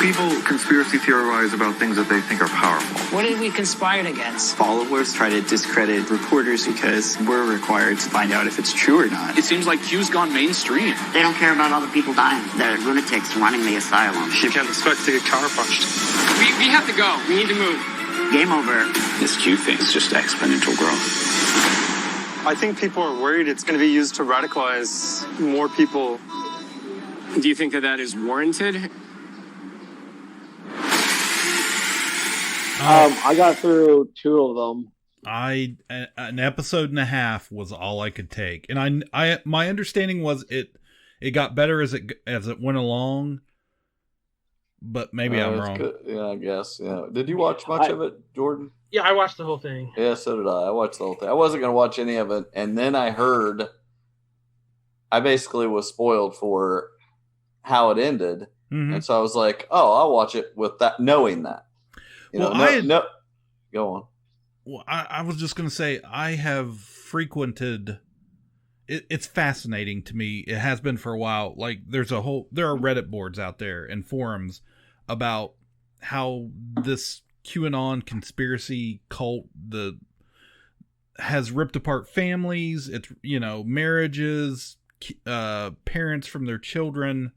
People conspiracy theorize about things that they think are powerful. What did we conspire against? Followers try to discredit reporters because we're required to find out if it's true or not. It seems like Q's gone mainstream. They don't care about all the people dying. They're lunatics running the asylum. You can't expect to get counter punched. We have to go. We need to move. Game over. This Q thing is just exponential growth. I think people are worried it's going to be used to radicalize more people. Do you think that is warranted? I got through 2 of them. An episode and a half was all I could take, and I my understanding was it got better as it went along, but maybe I'm wrong. Good. Yeah, I guess. Yeah. Did you watch much of it, Jordan? Yeah, I watched the whole thing. Yeah, so did I. I watched the whole thing. I wasn't going to watch any of it, and then I heard. I basically was spoiled for how it ended, and so I was like, "Oh, I'll watch it with that, knowing that." Go on. Well, I was just going to say, I have frequented. It's fascinating to me. It has been for a while. Like there are Reddit boards out there and forums about how this QAnon conspiracy cult has ripped apart families. It's marriages, parents from their children.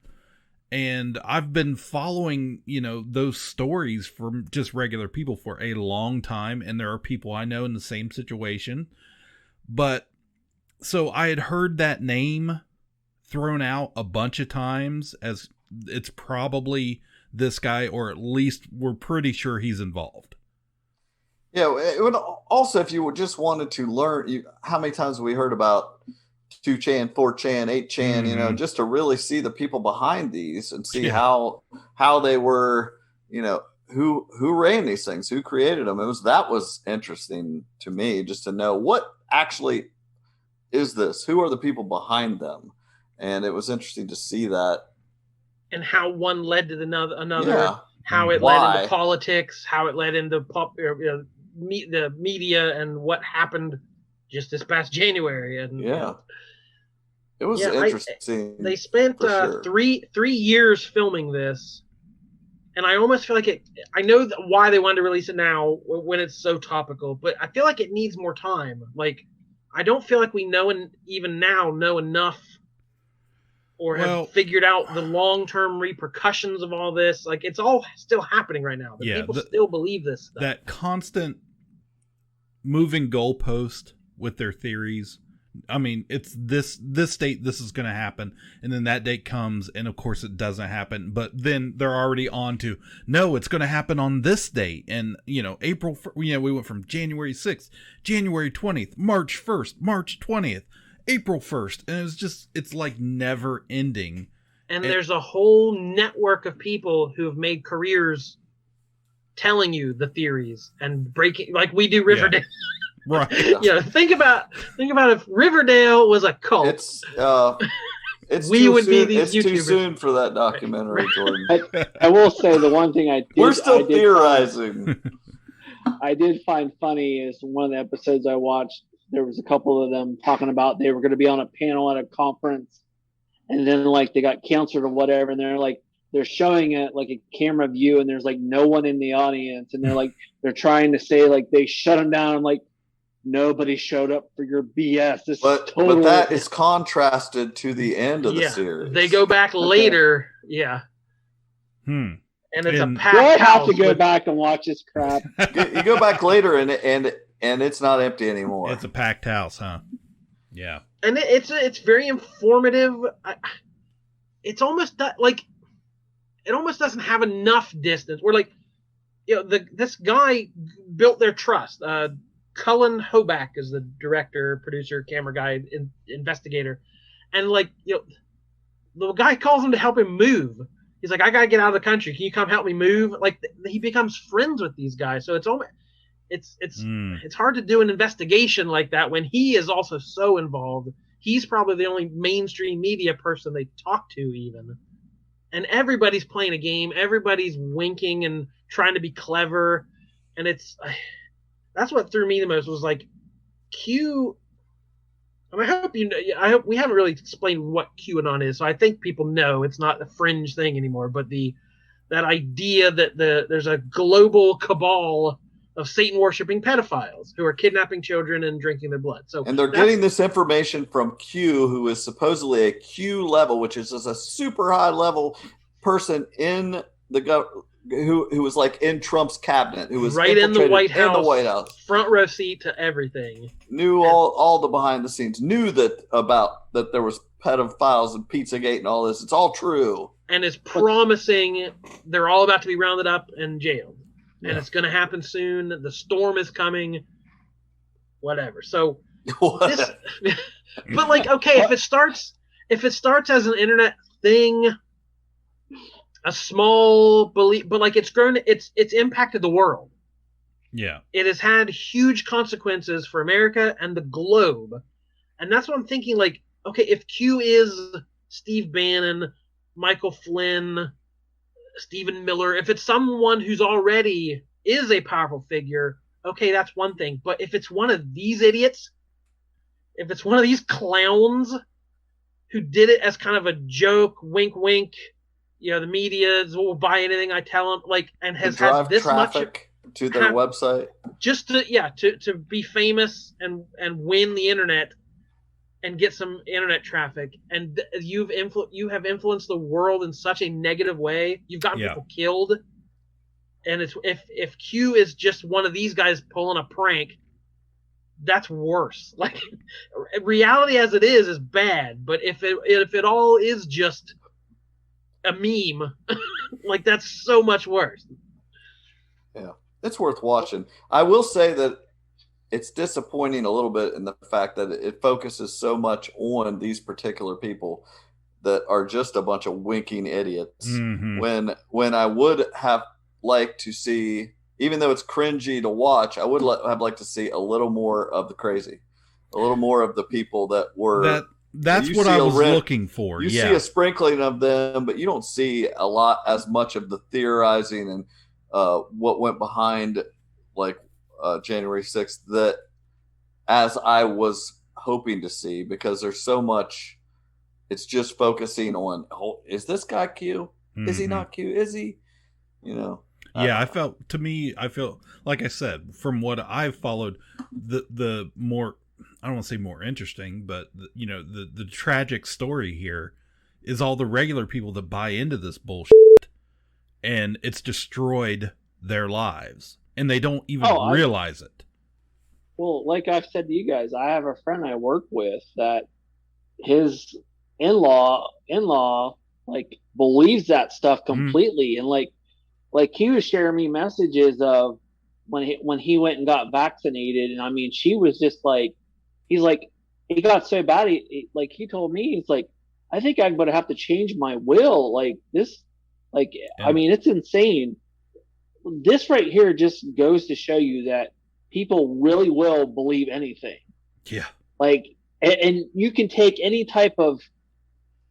And I've been following, those stories from just regular people for a long time. And there are people I know in the same situation. But so I had heard that name thrown out a bunch of times as it's probably this guy, or at least we're pretty sure he's involved. Yeah. It would also, if you just wanted to learn, how many times have we heard about 2chan, 4chan, 8chan, just to really see the people behind these and see how they were, who ran these things, who created them. That was interesting to me, just to know what actually is this, who are the people behind them. And it was interesting to see that. And how one led to another, how it led into politics, how it led into the media, and what happened just this past January. And It was interesting. They spent sure. 3 years filming this, and I almost feel like I know why they wanted to release it now when it's so topical, but I feel like it needs more time. Like, I don't feel like we even now know enough or have figured out the long-term repercussions of all this. Like, it's all still happening right now. But people still believe this stuff. That constant moving goalpost with their theories. I mean, it's this date, this is going to happen. And then that date comes, and of course it doesn't happen. But then they're already on to, no, it's going to happen on this date. And, April, we went from January 6th, January 20th, March 1st, March 20th, April 1st. And it's like never ending. And there's a whole network of people who have made careers telling you the theories and breaking, like we do Riverdale. Yeah. Right. Think about if Riverdale was a cult. It's too soon for that documentary, Jordan. I will say the one thing we're still theorizing. I did find funny is one of the episodes I watched. There was a couple of them talking about they were going to be on a panel at a conference, and then like they got canceled or whatever, and they're showing it like a camera view, and there's like no one in the audience, and they're trying to say like they shut them down. I'm like, nobody showed up for your BS. But that is contrasted to the end of the series. They go back later. Yeah. And it's a packed house. I have to go with... back and watch this crap. You go back later and it's not empty anymore. It's a packed house, huh? Yeah. And it's very informative. It's almost like it almost doesn't have enough distance. We're like, this guy built their trust. Cullen Hoback is the director, producer, camera guy, investigator. And the guy calls him to help him move. He's like, I got to get out of the country. Can you come help me move? Like, he becomes friends with these guys. So it's hard to do an investigation like that when he is also so involved. He's probably the only mainstream media person they talk to even. And everybody's playing a game. Everybody's winking and trying to be clever. And that's what threw me the most was like Q. And I hope we haven't really explained what QAnon is. So I think people know it's not a fringe thing anymore. But that idea that there's a global cabal of Satan worshiping pedophiles who are kidnapping children and drinking their blood. And they're getting this information from Q, who is supposedly a Q level, which is just a super high level person in the who was like in Trump's cabinet, who was right in the White House, front row seat to everything. Knew all the behind the scenes. Knew that there was pedophiles and Pizzagate and all this. It's all true. And is promising they're all about to be rounded up and jailed, and it's going to happen soon. The storm is coming. Whatever. So, but okay, if it starts as an internet thing. A small belief, but like it's grown, it's impacted the world. Yeah. It has had huge consequences for America and the globe. And that's what I'm thinking, like, okay, if Q is Steve Bannon, Michael Flynn, Stephen Miller, if it's someone who's already is a powerful figure, okay, that's one thing. But if it's one of these idiots, if it's one of these clowns who did it as kind of a joke, wink, wink, the media will buy anything I tell them, and has had this traffic much to their website just to be famous and win the internet and get some internet traffic. And you have influenced the world in such a negative way. You've gotten people killed. And if Q is just one of these guys pulling a prank, that's worse. Like, reality as it is bad. But if it all is just a meme, like, that's so much worse. Yeah, it's worth watching. I will say that it's disappointing a little bit in the fact that it focuses so much on these particular people that are just a bunch of winking idiots. Mm-hmm. When I would have liked to see, even though it's cringy to watch, I would have liked to see a little more of the crazy, a little more of the people that were. That's what I was looking for. You see a sprinkling of them, but you don't see as much of the theorizing and what went behind, January 6th, that as I was hoping to see, because there's so much It's just focusing on, is this guy Q? Is he not Q? Is he? You know. Yeah, I felt like I said, from what I've followed, the more, I don't want to say more interesting, but the tragic story here is all the regular people that buy into this bullshit, and it's destroyed their lives, and they don't even realize it. Well, like I've said to you guys, I have a friend I work with that his in-law like believes that stuff completely, and like he was sharing me messages of when he went and got vaccinated, and I mean, she was just like, he's like, it got so bad, he told me, he's like, I think I'm gonna have to change my will, like this, like, yeah. I mean, it's insane. This right here just goes to show you that people really will believe anything. Yeah. Like, and you can take any type of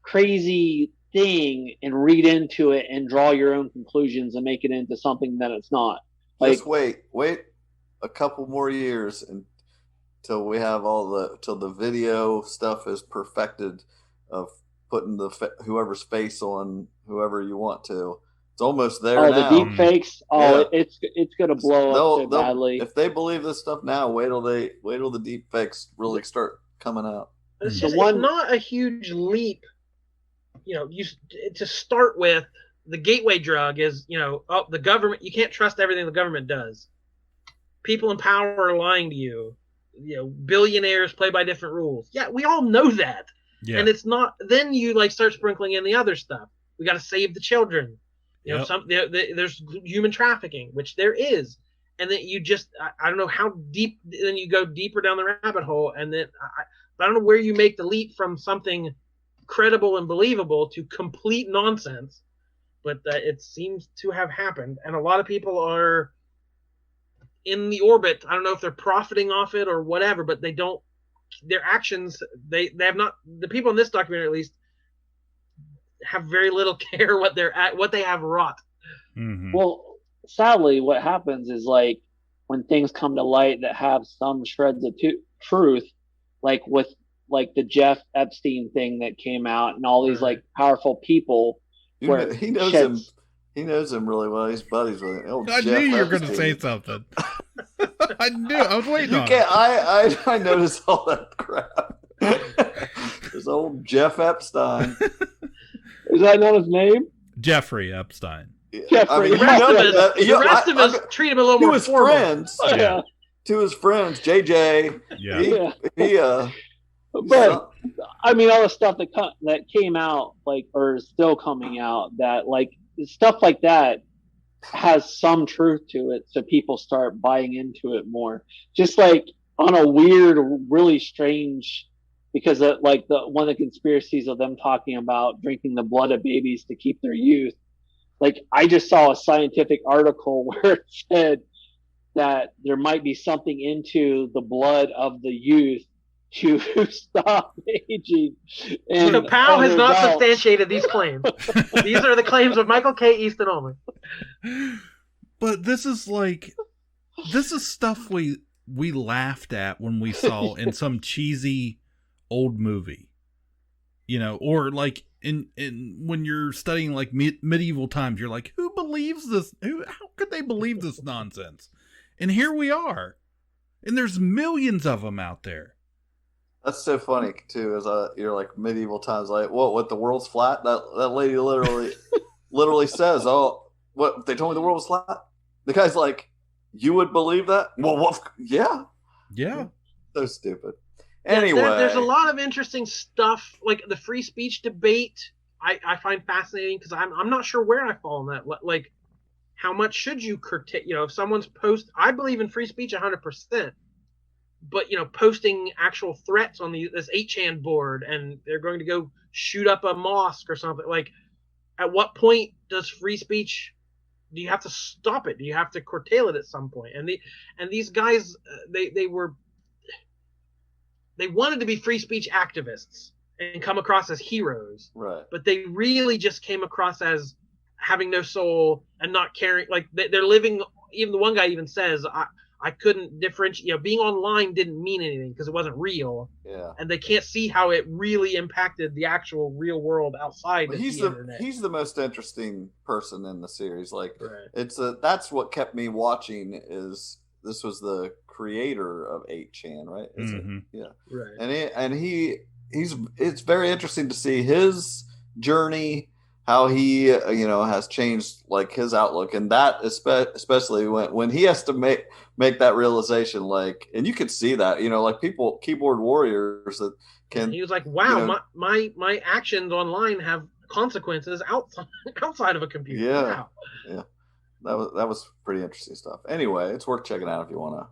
crazy thing and read into it and draw your own conclusions and make it into something that it's not. Like, just wait a couple more years until we have till the video stuff is perfected of putting whoever's face on whoever you want to. It's almost there now. The deep fakes. Yeah. It's gonna blow up so badly. If they believe this stuff now, wait till the deep fakes really start coming out. It's not a huge leap. To start with, the gateway drug is, the government. You can't trust everything the government does. People in power are lying to you. Billionaires play by different rules. Yeah, we all know that. Yeah. And it's not. Then you start sprinkling in the other stuff. We got to save the children. There's human trafficking, which there is, and then you just I don't know how deep. Then you go deeper down the rabbit hole, and then I don't know where you make the leap from something credible and believable to complete nonsense, but it seems to have happened, and a lot of people are in the orbit. I don't know if they're profiting off it or whatever, but they don't. Their actions, they have not. The people in this documentary, at least, have very little care what they have wrought. Mm-hmm. Well, sadly, what happens is when things come to light that have some shreds of truth, like with the Jeff Epstein thing that came out and all these powerful people. Where he knows him. He knows him really well. He's buddies with him. I knew you were going to say something. I knew. I was waiting on it. I noticed all that crap. This old Jeff Epstein. Is that not his name? Jeffrey Epstein. Yeah. Jeffrey. The rest of us treat him a little more formal. Friends. Yeah. To his friends, JJ. Yeah. But I mean, all the stuff that came out, or is still coming out, that stuff like that has some truth to it, so people start buying into it more. Just on a weird, really strange, because one of the conspiracies of them talking about drinking the blood of babies to keep their youth. I just saw a scientific article where it said that there might be something into the blood of the youth to stop aging. So Ka-Pow has not substantiated these claims. These are the claims of Michael K. Easton only. But this is stuff we laughed at when we saw in some cheesy old movie, or in when you're studying medieval times, you're like, who believes this? How could they believe this nonsense? And here we are, and there's millions of them out there. That's so funny too. As you're medieval times, what the world's flat? That lady literally says, "Oh, what they told me the world was flat." The guy's like, "You would believe that?" Well, yeah. So stupid. Anyway, there's a lot of interesting stuff, like the free speech debate. I find fascinating because I'm not sure where I fall in that. How much should you curtail? If someone's I believe in free speech 100%. But posting actual threats on this 8chan board, and they're going to go shoot up a mosque or something. At what point does free speech? Do you have to stop it? Do you have to curtail it at some point? And these guys, they wanted to be free speech activists and come across as heroes, right? But they really just came across as having no soul and not caring. They're living. Even the one guy even says, I couldn't differentiate. Being online didn't mean anything because it wasn't real. Yeah. And they can't see how it really impacted the actual real world outside of the internet. He's the most interesting person in the series. Like, right. That's what kept me watching. This was the creator of 8chan, right? Is it? Yeah. Right. And it's very interesting to see his journey, how he has changed like his outlook, and that especially when he has to make that realization, like, and you could see that like people, keyboard warriors that can. He was like, wow, my actions online have consequences outside of a computer. Yeah. Wow. Yeah. That was pretty interesting stuff. Anyway, it's worth checking out if you want to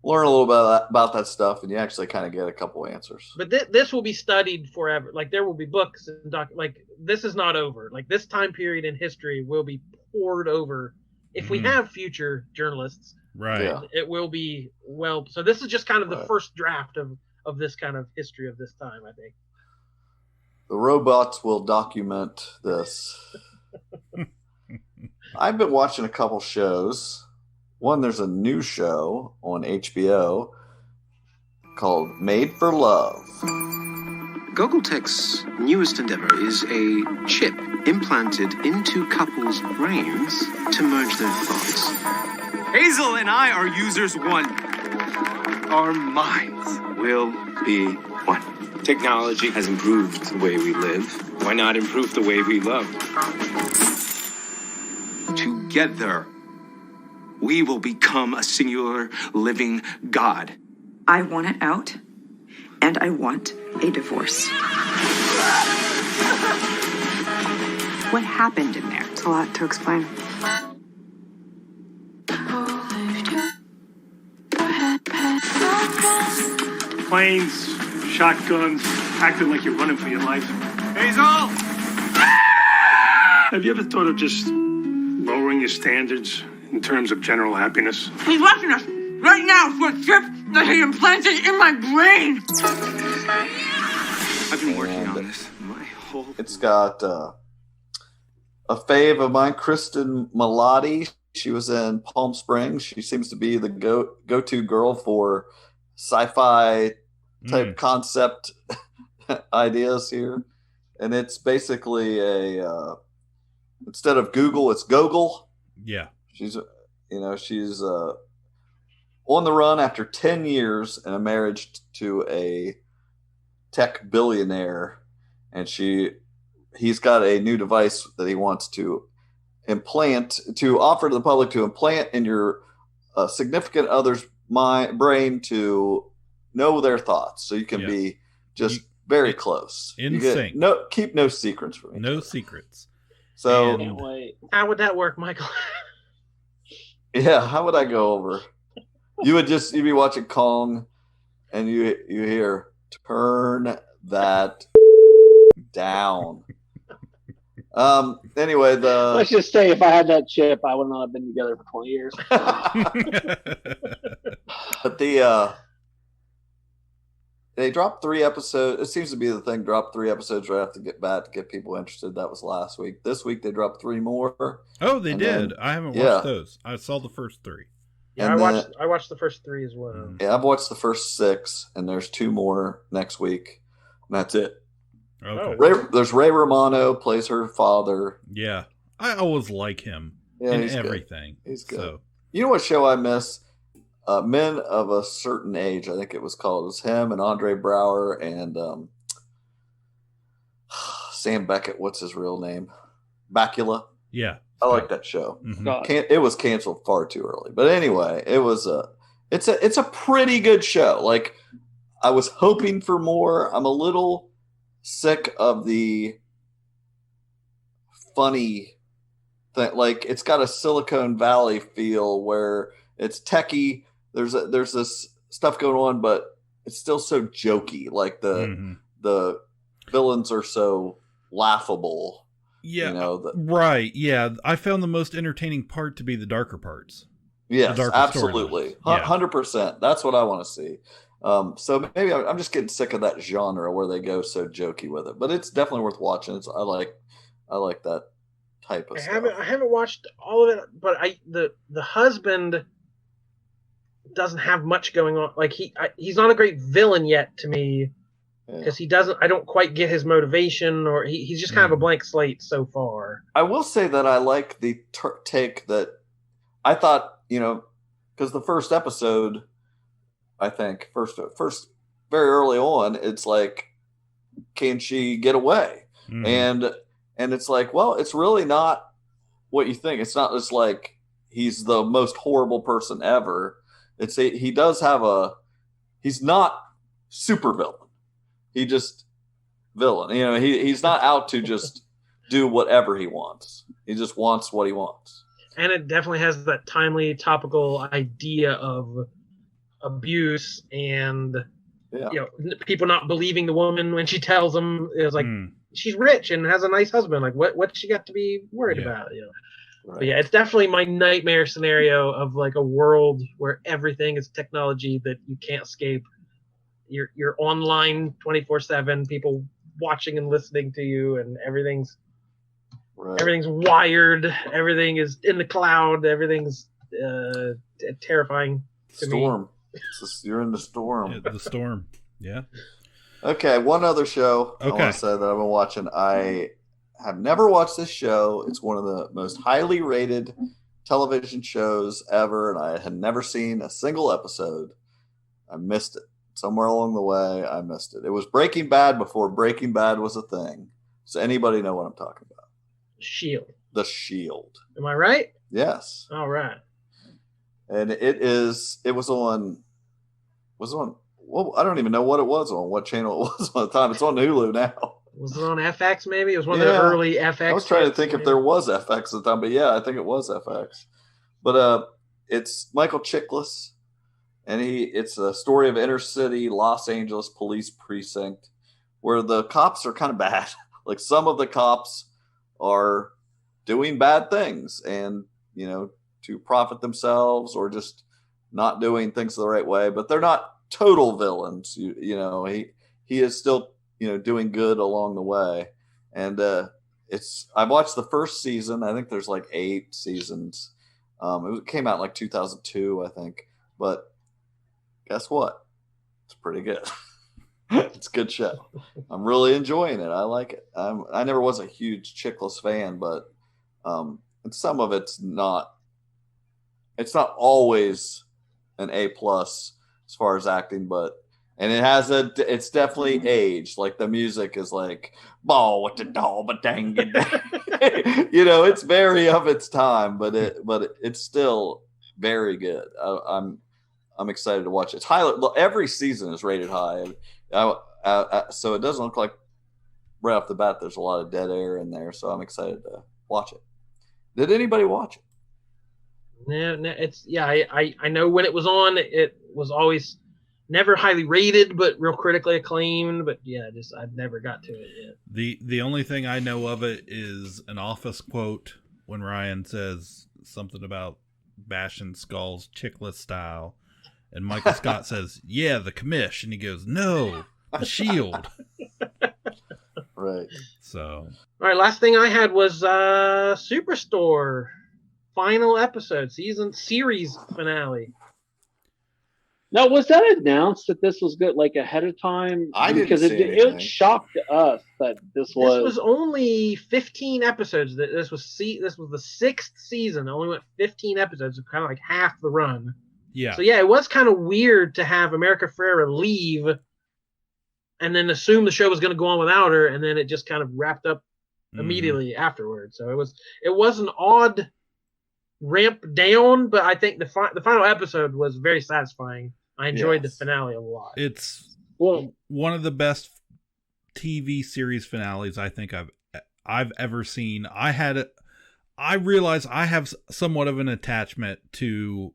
learn a little bit about that stuff, and you actually kind of get a couple answers. But this will be studied forever. Like, there will be books and like, this is not over. Like, this time period in history will be poured over. If we have future journalists, right? Yeah. It will be so this is just kind of the first draft of this kind of history of this time, I think. The robots will document this. I've been watching a couple shows. One, there's a new show on HBO called Made for Love. Googletech's newest endeavor is a chip implanted into couples' brains to merge their thoughts. Hazel and I are users one. Our minds will be one. Technology has improved the way we live. Why not improve the way we love? Together, we will become a singular living God. I want it out, and I want a divorce. What happened in there? It's a lot to explain. Planes, shotguns, acting like you're running for your life. Hazel! Have you ever thought of just lowering your standards in terms of general happiness? He's watching us right now for a chip that he implanted in my brain. I've been working on this my whole... It's got a fave of mine, Kristen Milady. She was in Palm Springs. She seems to be the go-to girl for sci-fi type concept ideas here. And it's basically instead of Google, it's Gogol. Yeah. She's on the run after 10 years in a marriage to a tech billionaire, and he's got a new device that he wants to offer to the public to implant in your significant other's brain to know their thoughts, so you can be just very close. In sync. Keep no secrets from me. No secrets. So how would that work, Michael? Yeah, how would I go over? You'd be watching Kong, and you hear, "Turn that down." Anyway, let's just say if I had that chip, I would not have been together for 20 years. But they dropped 3 episodes. It seems to be the thing. Dropped 3 episodes right after Get Back to get people interested. That was last week. This week they dropped 3 more. Oh, they did. I haven't watched those. I saw the first 3. Yeah, I watched the first 3 as well. Yeah, I've watched the first 6, and there's 2 more next week. And that's it. Okay. There's Ray Romano, plays her father. Yeah, I always like him in everything. He's good. So. You know what show I miss? Men of a Certain Age, I think it was called. It was him and Andre Brower and Sam Beckett. What's his real name? Bakula. Yeah, I like that show. Mm-hmm. It was canceled far too early, but anyway, it's a pretty good show. Like, I was hoping for more. I'm a little sick of the funny thing. Like, it's got a Silicon Valley feel where it's techie. There's this stuff going on, but it's still so jokey. Like the villains are so laughable. Yeah, right. Yeah, I found the most entertaining part to be the darker parts. Yes, absolutely, 100%. That's what I want to see. So maybe I'm just getting sick of that genre where they go so jokey with it. But it's definitely worth watching. I like that type of stuff. I haven't watched all of it, but the husband doesn't have much going on. Like he's not a great villain yet to me, because I don't quite get his motivation, or he's just kind of a blank slate so far. I will say that I like the take that I thought, because the first episode, I think first very early on, it's like, can she get away? And it's like, well, it's really not what you think. It's not just like he's the most horrible person ever. He does have he's not super villain. He just villain. He's not out to just do whatever he wants. He just wants what he wants. And it definitely has that timely, topical idea of abuse and people not believing the woman when she tells them. It was like, she's rich and has a nice husband. Like, what's she got to be worried about? Right. But it's definitely my nightmare scenario of like a world where everything is technology that you can't escape. You're online 24/7, people watching and listening to you, and everything's wired. Everything is in the cloud. Everything's terrifying to Storm. You're in the storm. Yeah, the storm. Yeah. Okay, one other show I want to say that I've been watching. I have never watched this show. It's one of the most highly rated television shows ever, and I had never seen a single episode. I missed it. Somewhere along the way, I missed it. It was Breaking Bad before Breaking Bad was a thing. Does anybody know what I'm talking about? Shield. The Shield. Am I right? Yes. All right. And it was on, well, I don't even know what it was on, what channel it was on the time. It's on Hulu now. Was it on FX maybe? It was one of the early FX. I was trying to think if there was FX at the time, but yeah, I think it was FX. But it's Michael Chiklis, and it's a story of inner city Los Angeles police precinct where the cops are kind of bad. Like, some of the cops are doing bad things and, to profit themselves, or just not doing things the right way, but they're not total villains. He is still, doing good along the way. And I've watched the first season. I think there's like 8 seasons. It came out in like 2002, I think. But guess what? It's pretty good. It's a good show. I'm really enjoying it. I like it. I never was a huge Chiklis fan, but and some of it's not always an A+ as far as acting, and it's definitely aged. Like, the music is like, ball with the doll, but dang it. It's very of its time, but it's still very good. I'm excited to watch it. Every season is rated high. So it doesn't look like right off the bat there's a lot of dead air in there. So I'm excited to watch it. Did anybody watch it? No, I know when it was on, it was always never highly rated, but real critically acclaimed. But I've never got to it yet. The only thing I know of it is an Office quote when Ryan says something about bashing skulls Chiklis style, and Michael Scott says, "Yeah, the commish," and he goes, "No, the Shield." Right. So, all right. Last thing I had was Superstore final episode, series finale. Now, was that announced that this was good, like, ahead of time? I didn't because it shocked us that this was. This was only 15 episodes. This was the 6th season. It only went 15 episodes, kind of like half the run. Yeah. So it was kind of weird to have America Ferrera leave, and then assume the show was going to go on without her, and then it just kind of wrapped up immediately afterwards. So it was an odd ramp down, but I think the final episode was very satisfying. I enjoyed the finale a lot. It's one of the best TV series finales I think I've ever seen. I realize I have somewhat of an attachment to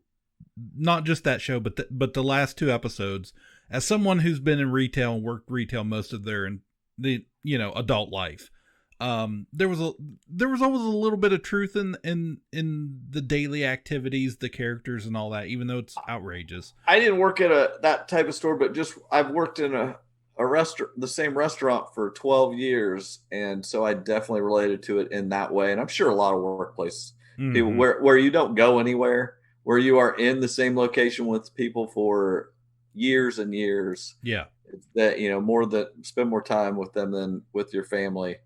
not just that show, but the last 2 episodes. As someone who's been in retail and worked retail most of their adult life, there was always a little bit of truth in the daily activities, the characters, and all that, even though it's outrageous. I didn't work at that type of store, but I've worked in a restaurant, the same restaurant, for 12 years, and so I definitely related to it in that way. And I'm sure a lot of workplace people where you don't go anywhere, where you are in the same location with people for years and years. Yeah. That, spend more time with them than with your family,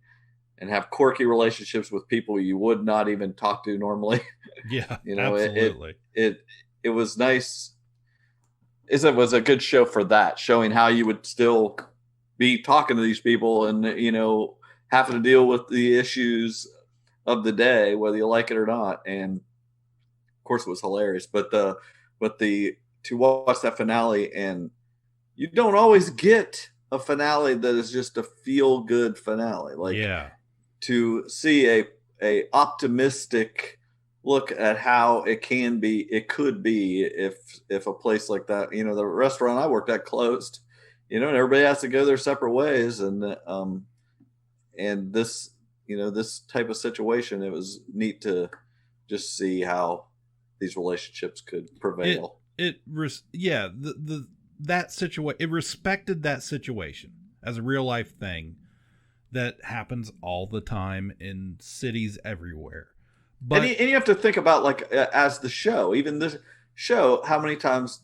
and have quirky relationships with people you would not even talk to normally. Yeah, absolutely. It was nice. It was a good show for that, showing how you would still be talking to these people and, having to deal with the issues of the day, whether you like it or not. And of course it was hilarious, but to watch that finale, and you don't always get a finale that is just a feel good finale. Like, to see a optimistic look at how it could be if a place like that, the restaurant I worked at closed, and everybody has to go their separate ways. And this, this type of situation, it was neat to just see how these relationships could prevail. It respected that situation as a real life thing that happens all the time in cities everywhere. But and you have to think about, like, as the show, even this show, how many times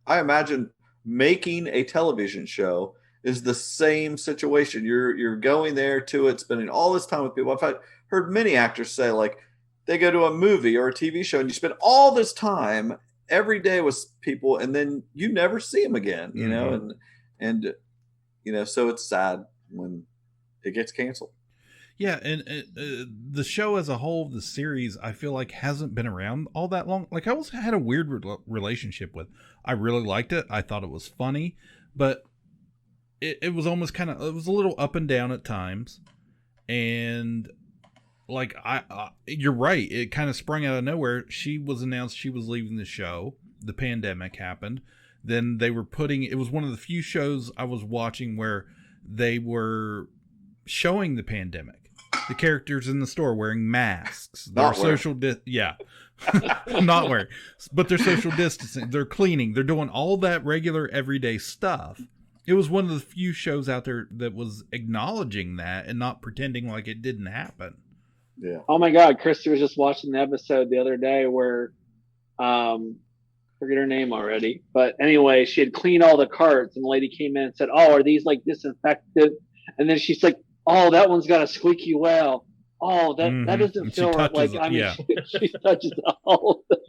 I imagine making a television show is the same situation. You're going there to it, spending all this time with people. I've heard many actors say, like, they go to a movie or a TV show and you spend all this time every day with people, and then you never see them again, and so it's sad when it gets canceled. Yeah, and the show as a whole, the series, I feel like hasn't been around all that long. Like, I had a weird relationship with. I really liked it. I thought it was funny, but it was almost it was a little up and down at times. And like, you're right. It kind of sprung out of nowhere. She was announced she was leaving the show. The pandemic happened. Then they were it was one of the few shows I was watching where they were showing the pandemic. The characters in the store wearing masks. They're not wearing, but they're social distancing. They're cleaning. They're doing all that regular everyday stuff. It was one of the few shows out there that was acknowledging that and not pretending like it didn't happen. Yeah. Oh my God, Christy was just watching the episode the other day where, forget her name already, but anyway, she had cleaned all the carts, and the lady came in and said, "Oh, are these like disinfected?" And then she's like, "Oh, that one's got a squeaky whale. Oh, that doesn't feel like." She touches all of them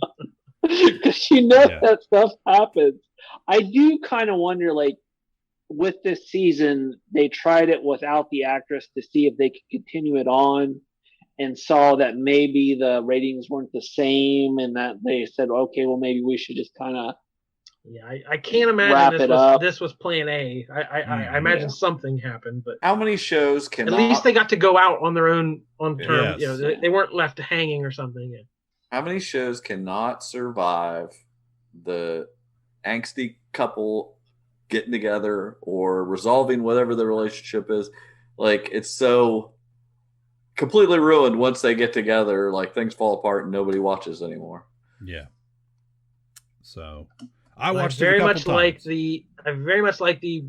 because she knows that stuff happens. I do kind of wonder, like, with this season, they tried it without the actress to see if they could continue it on, and saw that maybe the ratings weren't the same, and that they said, "Okay, well, maybe we should just kind of." Yeah, I can't imagine this was plan A. I imagine something happened, but how many shows can? At least they got to go out on their own terms. Yes. They weren't left hanging or something. Yeah. How many shows cannot survive the angsty couple getting together or resolving whatever the relationship is? Like, it's so completely ruined once they get together. Like, things fall apart and nobody watches anymore. Yeah. So. I watched very much like the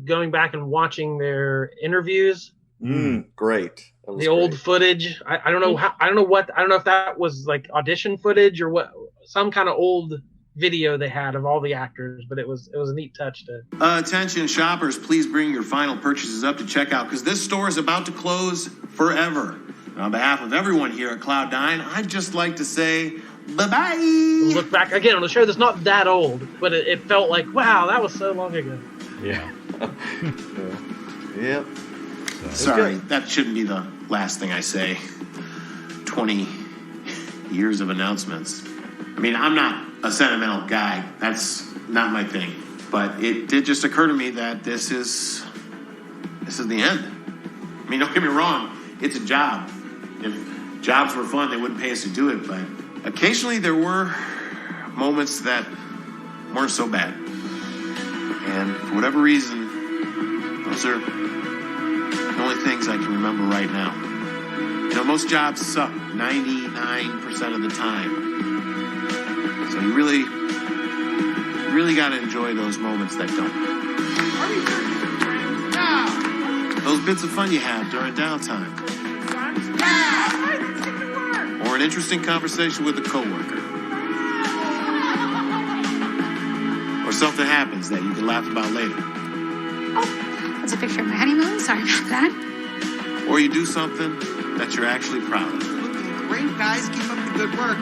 going back and watching their interviews. Great. The old footage. I don't know I don't know if that was like audition footage or what, some kind of old video they had of all the actors, but it was a neat touch to. Attention shoppers, please bring your final purchases up to checkout because this store is about to close forever. And on behalf of everyone here at Cloud9, I'd just like to say bye-bye. Look back again on a show that's not that old, but it felt like, wow, that was so long ago. Yeah. Yep. Sorry, that shouldn't be the last thing I say. 20 years of announcements. I mean, I'm not a sentimental guy. That's not my thing. But it did just occur to me that this is the end. I mean, don't get me wrong. It's a job. If jobs were fun, they wouldn't pay us to do it, but occasionally there were moments that weren't so bad. And for whatever reason, those are the only things I can remember right now. Most jobs suck 99% of the time. So you really got to enjoy those moments that don't. Those bits of fun you have during downtime. Or an interesting conversation with a coworker. something happens that you can laugh about later. Oh, that's a picture of my honeymoon. Sorry about that. Or you do something that you're actually proud of. Great, guys. Keep up the good work.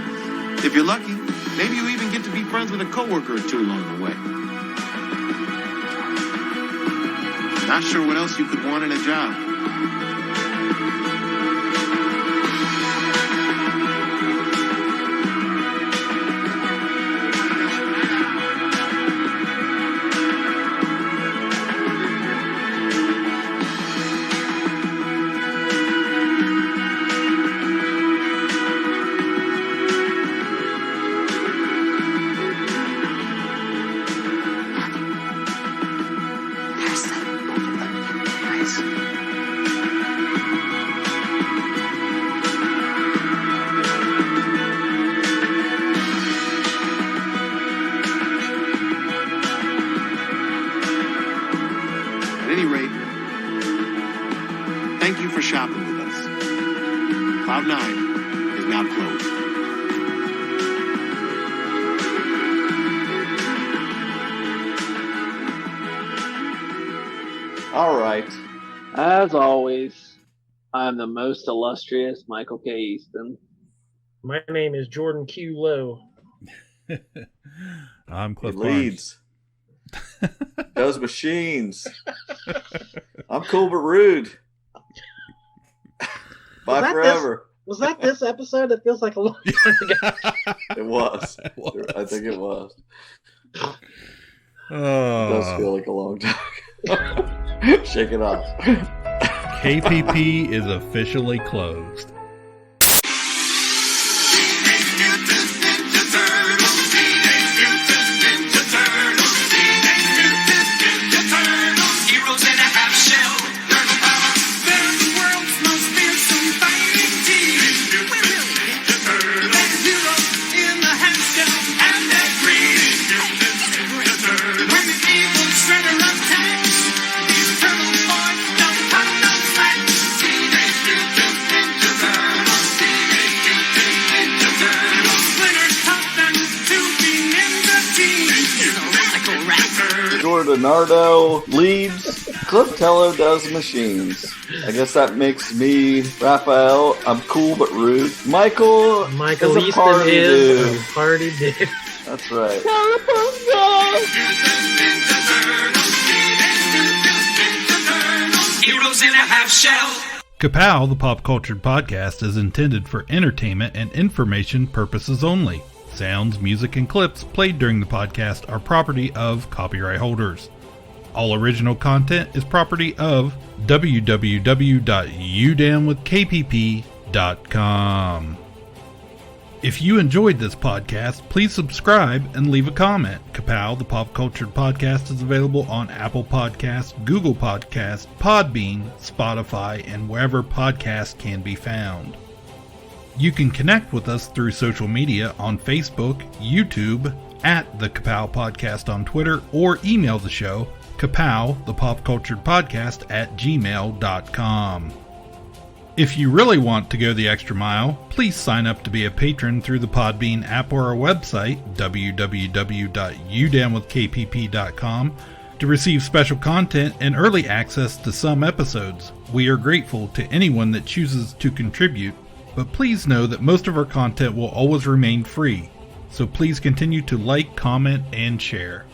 If you're lucky, maybe you even get to be friends with a coworker or two along the way. Not sure what else you could want in a job. At any rate, thank you for shopping with us. Cloud 9 is now closed. All right. As always, I'm the most illustrious Michael K. Easton. My name is Jordan Q. Lowe. I'm Cliff Leeds. Those machines. I'm cool but rude. Bye forever. Was that this episode? It feels like a long time ago. It was. I think it was. It does feel like a long time. Shake it off. KPP is officially closed. Leonardo leads. Cliff Tello does machines. I guess that makes me Raphael. I'm cool but rude. Michael is a party dude. A party dude. That's right. Heroes in a half shell. Ka-Pow, the pop cultured podcast, is intended for entertainment and information purposes only. Sounds, music, and clips played during the podcast are property of copyright holders. All original content is property of www.udamwithkpp.com. If you enjoyed this podcast, please subscribe and leave a comment. Ka-Pow, the pop cultured podcast, is available on Apple Podcasts, Google Podcasts, Podbean, Spotify, and wherever podcasts can be found. You can connect with us through social media on Facebook, YouTube, at the Ka-Pow Podcast on Twitter, or email the show, Ka-Pow, the pop cultured podcast, at gmail.com. If you really want to go the extra mile, please sign up to be a patron through the Podbean app or our website, www.udamwithkpp.com, to receive special content and early access to some episodes. We are grateful to anyone that chooses to contribute, but please know that most of our content will always remain free, so please continue to like, comment, and share.